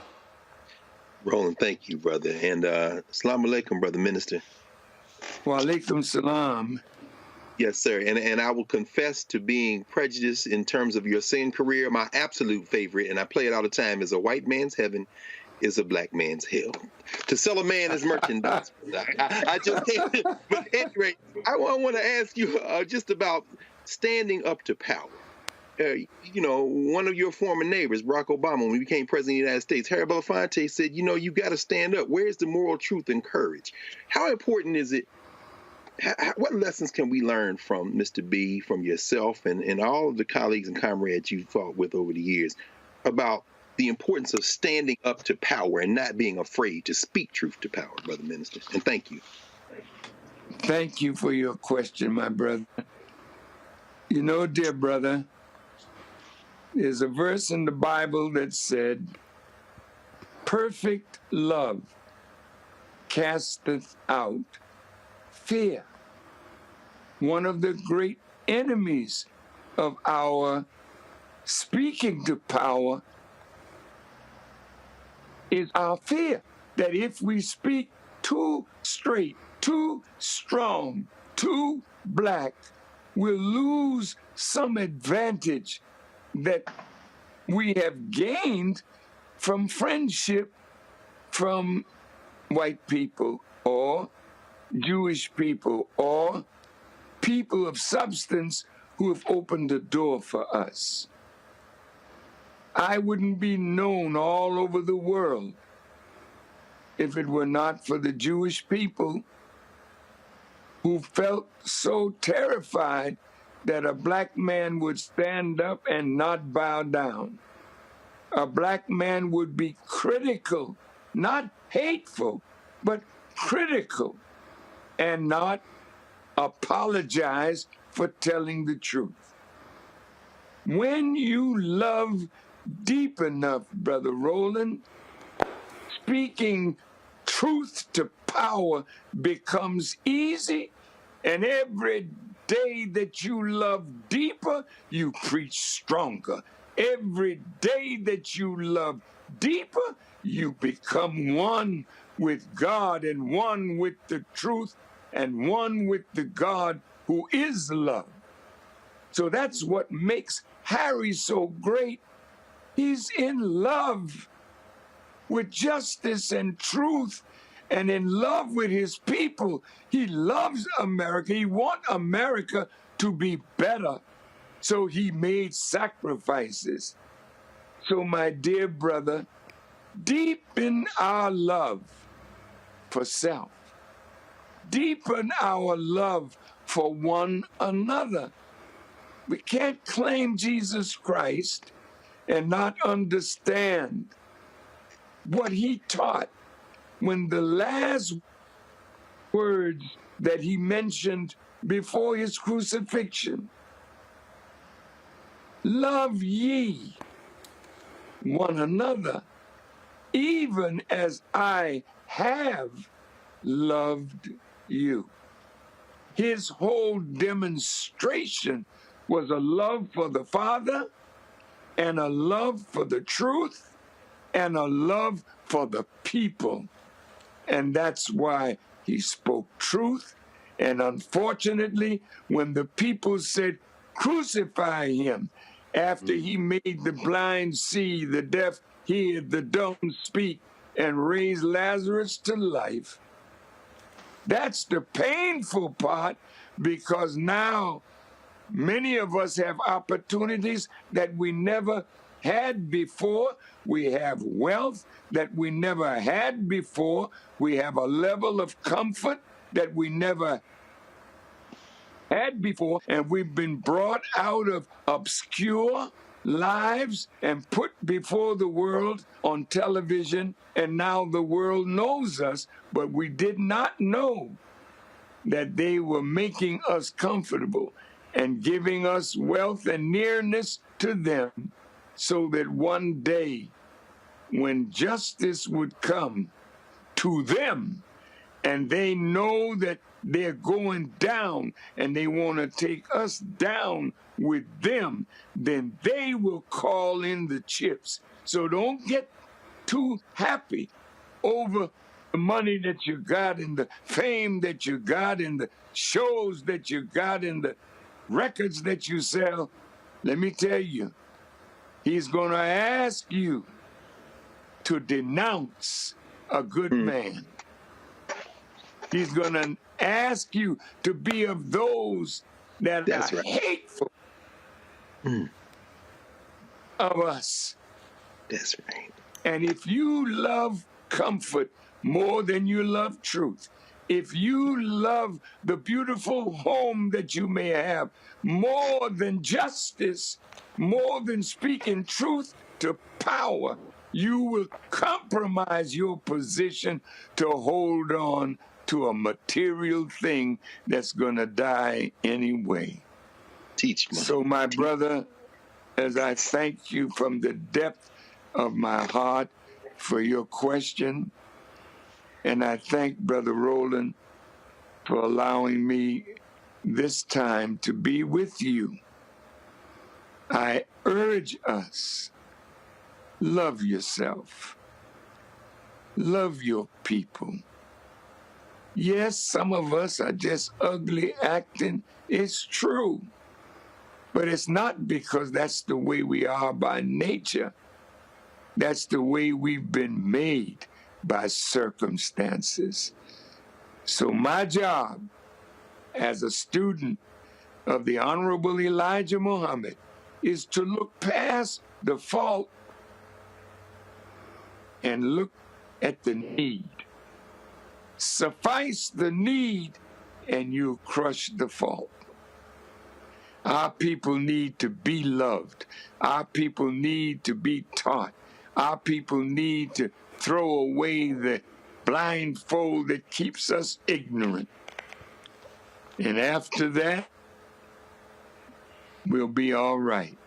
Roland, thank you, brother. And Assalamu alaikum, brother minister. Wa alaikum salam. Yes, sir. And I will confess to being prejudiced in terms of your singing career. My absolute favorite, and I play it all the time, is A White Man's Heaven. is a black man's hell. To sell a man is merchandise. I just can't. But anyway, I want to ask you just about standing up to power. You know, one of your former neighbors, Barack Obama, when he became president of the United States, Harry Belafonte said, you know, you got to stand up. Where's the moral truth and courage? How important is it? What lessons can we learn from Mr. B, from yourself, and all of the colleagues and comrades you've fought with over the years about the importance of standing up to power and not being afraid to speak truth to power, Brother Minister? And thank you. Thank you for your question, my brother. You know, dear brother, there's a verse in the Bible that said, perfect love casteth out fear. One of the great enemies of our speaking to power is our fear that if we speak too straight, too strong, too black, we'll lose some advantage that we have gained from friendship from white people or Jewish people or people of substance who have opened the door for us. I wouldn't be known all over the world if it were not for the Jewish people who felt so terrified that a black man would stand up and not bow down. A black man would be critical, not hateful, but critical, and not apologize for telling the truth. When you love deep enough, Brother Roland, speaking truth to power becomes easy, and every day that you love deeper, you preach stronger. Every day that you love deeper, you become one with God and one with the truth and one with the God who is love. So that's what makes Harry so great. He's in love with justice and truth and in love with his people. He loves America. He wants America to be better. So he made sacrifices. So my dear brother, deepen our love for self. Deepen our love for one another. We can't claim Jesus Christ and not understand what he taught when the last words that he mentioned before his crucifixion. Love ye one another, even as I have loved you. His whole demonstration was a love for the Father and a love for the truth and a love for the people. And that's why he spoke truth. And unfortunately, when the people said, crucify him, after he made the blind see, the deaf hear, the dumb speak, and raised Lazarus to life, that's the painful part, because now many of us have opportunities that we never had before. We have wealth that we never had before. We have a level of comfort that we never had before. And we've been brought out of obscure lives and put before the world on television. And now the world knows us, but we did not know that they were making us comfortable and giving us wealth and nearness to them, so that one day when justice would come to them and they know that they're going down and they want to take us down with them, then they will call in the chips. So don't get too happy over the money that you got and the fame that you got and the shows that you got and the records that you sell. Let me tell you, he's going to ask you to denounce a good man. He's going to ask you to be of those that are hateful of us. That's right. And if you love comfort more than you love truth, if you love the beautiful home that you may have more than justice, more than speaking truth to power, you will compromise your position to hold on to a material thing that's going to die anyway. Teach me. So, my brother, as I thank you from the depth of my heart for your question, and I thank Brother Roland for allowing me this time to be with you, I urge us, love yourself, love your people. Yes, some of us are just ugly acting. It's true. But it's not because that's the way we are by nature. That's the way we've been made by circumstances. So my job as a student of the Honorable Elijah Muhammad is to look past the fault and look at the need. Suffice the need and you'll crush the fault. Our people need to be loved. Our people need to be taught. Our people need to throw away the blindfold that keeps us ignorant. And after that, we'll be all right.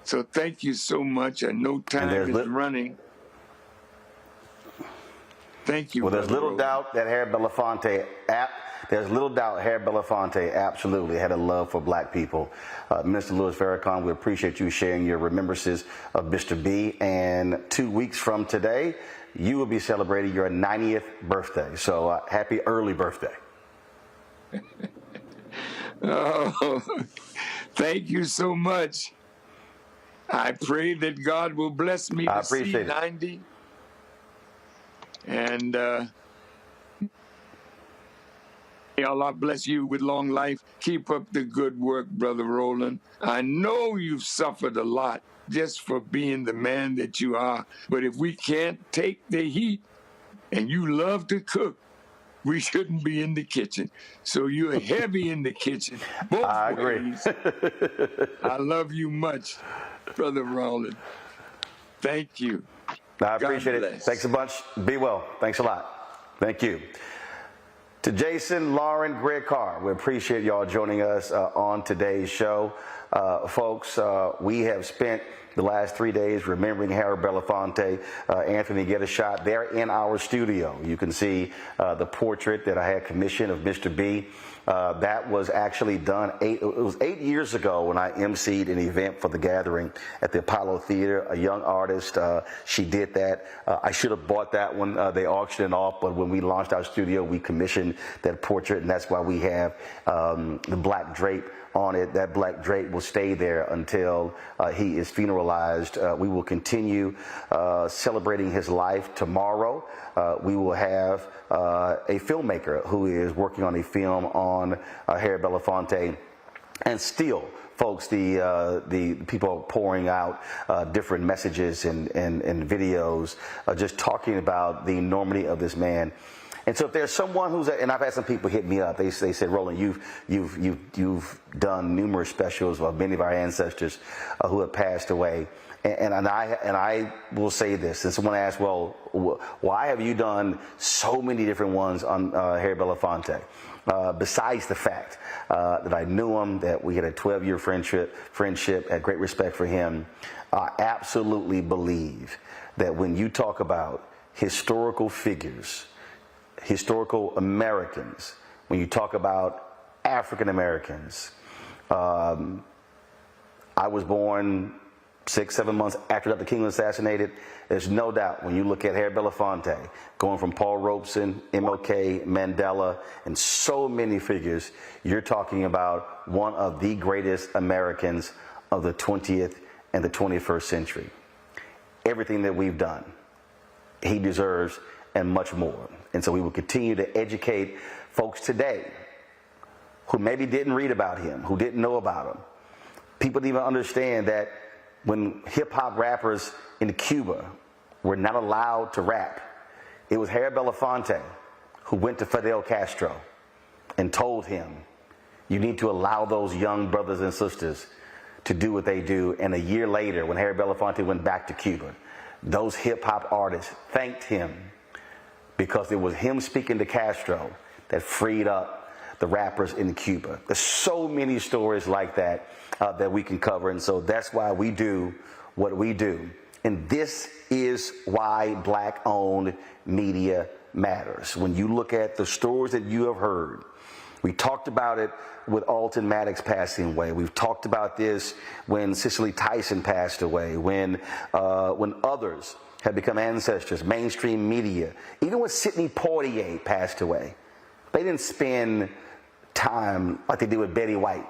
So thank you so much. I know time is running. Thank you. Well, there's little doubt that Harry Belafonte absolutely had a love for black people. Mr. Louis Farrakhan, we appreciate you sharing your remembrances of Mr. B. And 2 weeks from today, you will be celebrating your 90th birthday. So happy early birthday. Oh, thank you so much. I pray that God will bless me to see 90. And may Allah bless you with long life. Keep up the good work, Brother Roland. I know you've suffered a lot just for being the man that you are. But if we can't take the heat and you love to cook, we shouldn't be in the kitchen. So you're heavy in the kitchen. Both I agree. I love you much, Brother Roland. Thank you. I appreciate it. Thanks a bunch. Be well. Thanks a lot. Thank you. To Jason, Lauren, Greg Carr, we appreciate y'all joining us on today's show. Folks, we have spent the last 3 days remembering Harry Belafonte. Anthony, get a shot. They're in our studio. You can see the portrait that I had commissioned of Mr. B. That was actually done it was 8 years ago when I emceed an event for the Gathering at the Apollo Theater. A young artist, she did that. I should have bought that one. They auctioned it off, but when we launched our studio, we commissioned that portrait, and that's why we have the black drape on it. That black drape will stay there until he is funeralized. We will continue celebrating his life tomorrow. We will have a filmmaker who is working on a film on Harry Belafonte, and still, folks, the people are pouring out different messages and videos, just talking about the enormity of this man. And so if there's someone who's, and I've had some people hit me up, they said, Roland, you've done numerous specials of many of our ancestors who have passed away. And I will say this, and someone asked, well, why have you done so many different ones on Harry Belafonte? Besides the fact that I knew him, that we had a 12-year friendship, had great respect for him, I absolutely believe that when you talk about historical figures, historical Americans, when you talk about African Americans, I was born 6-7 months after Dr. King was assassinated. There's no doubt when you look at Harry Belafonte, going from Paul Robeson, MLK, Mandela, and so many figures, you're talking about one of the greatest Americans of the 20th and the 21st century. everything that we've done. He deserves and much more. And so we will continue to educate folks today who maybe didn't read about him, who didn't know about him. People didn't even understand that when hip-hop rappers in Cuba were not allowed to rap, it was Harry Belafonte who went to Fidel Castro and told him, you need to allow those young brothers and sisters to do what they do. And a year later, when Harry Belafonte went back to Cuba, those hip-hop artists thanked him because it was him speaking to Castro that freed up the rappers in Cuba. There's so many stories like that that we can cover, and so that's why we do what we do. And this is why black-owned media matters. When you look at the stories that you have heard, we talked about it with Alton Maddox passing away. We've talked about this when Cicely Tyson passed away, when others have become ancestors, mainstream media. Even when Sidney Poitier passed away, they didn't spend time like they did with Betty White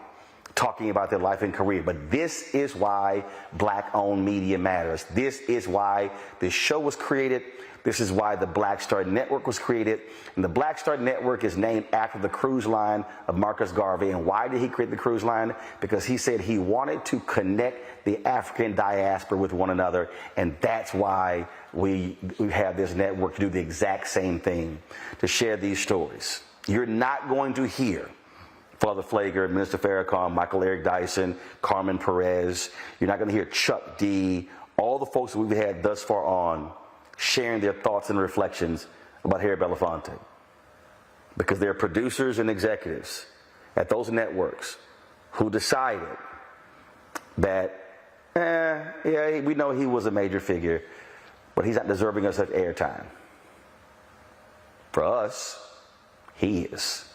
talking about their life and career. But this is why black-owned media matters. This is why this show was created. This is why the Black Star Network was created. And the Black Star Network is named after the cruise line of Marcus Garvey. And why did he create the cruise line? Because he said he wanted to connect the African diaspora with one another. And that's why we have this network to do the exact same thing, to share these stories. You're not going to hear Father Pfleger, Minister Farrakhan, Michael Eric Dyson, Carmen Perez. You're not going to hear Chuck D, all the folks that we've had thus far on sharing their thoughts and reflections about Harry Belafonte. Because they're producers and executives at those networks who decided that, yeah, we know he was a major figure, but he's not deserving of such airtime. For us, he is.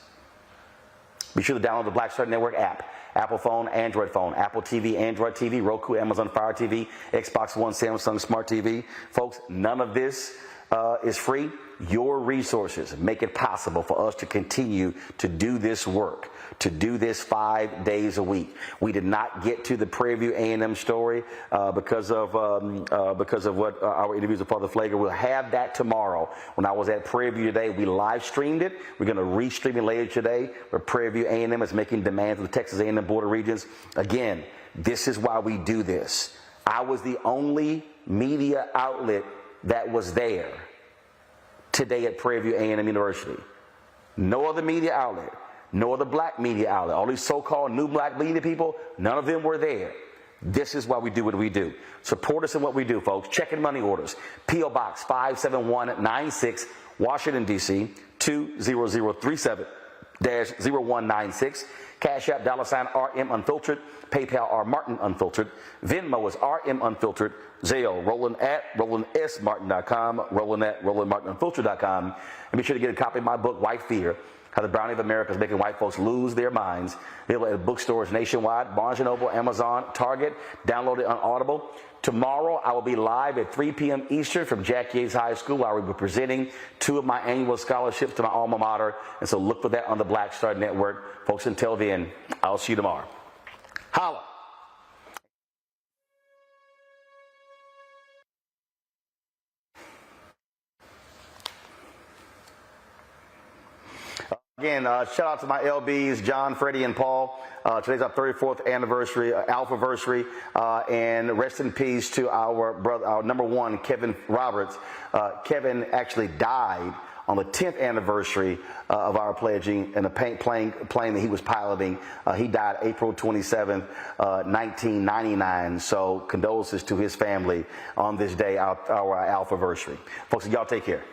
Be sure to download the Black Star Network app. Apple phone, Android phone, Apple TV, Android TV, Roku, Amazon Fire TV, Xbox One, Samsung Smart TV. Folks, none of this is free. Your resources make it possible for us to continue to do this work, to do this 5 days a week. We did not get to the Prairie View A&M story because of what our interviews with Father Pfleger. We'll have that tomorrow. When I was at Prairie View today, we live streamed it. We're going to re-stream it later today, where Prairie View A&M is making demands of the Texas A&M Board of Regents. Again, this is why we do this. I was the only media outlet that was there today at Prairie View A&M University. No other media outlet, no other black media outlet, all these so-called new black media people, none of them were there. This is why we do what we do. Support us in what we do, folks. Checking money orders. P.O. Box 57196, Washington, D.C., 20037-0196. Cash App, $RM Unfiltered. PayPal, R Martin Unfiltered. Venmo is RM Unfiltered. Zelle, Roland@RolandSMartin.com. Roland@RolandMartinUnfiltered.com. And be sure to get a copy of my book, White Fear, How the Browning of America is Making White Folks Lose Their Minds. Available at bookstores nationwide, Barnes & Noble, Amazon, Target. Download it on Audible. Tomorrow, I will be live at 3 p.m. Eastern from Jack Yates High School, where I will be presenting 2 of my annual scholarships to my alma mater. And so look for that on the Black Star Network. Folks, until then, I'll see you tomorrow. Holla. Again, shout out to my LBs, John, Freddie, and Paul. Today's our 34th anniversary, Alphaversary, and rest in peace to our brother, our number one, Kevin Roberts. Kevin actually died on the 10th anniversary of our pledging in a plane that he was piloting. He died April 27th, 1999. So condolences to his family on this day, our Alphaversary. Folks, y'all take care.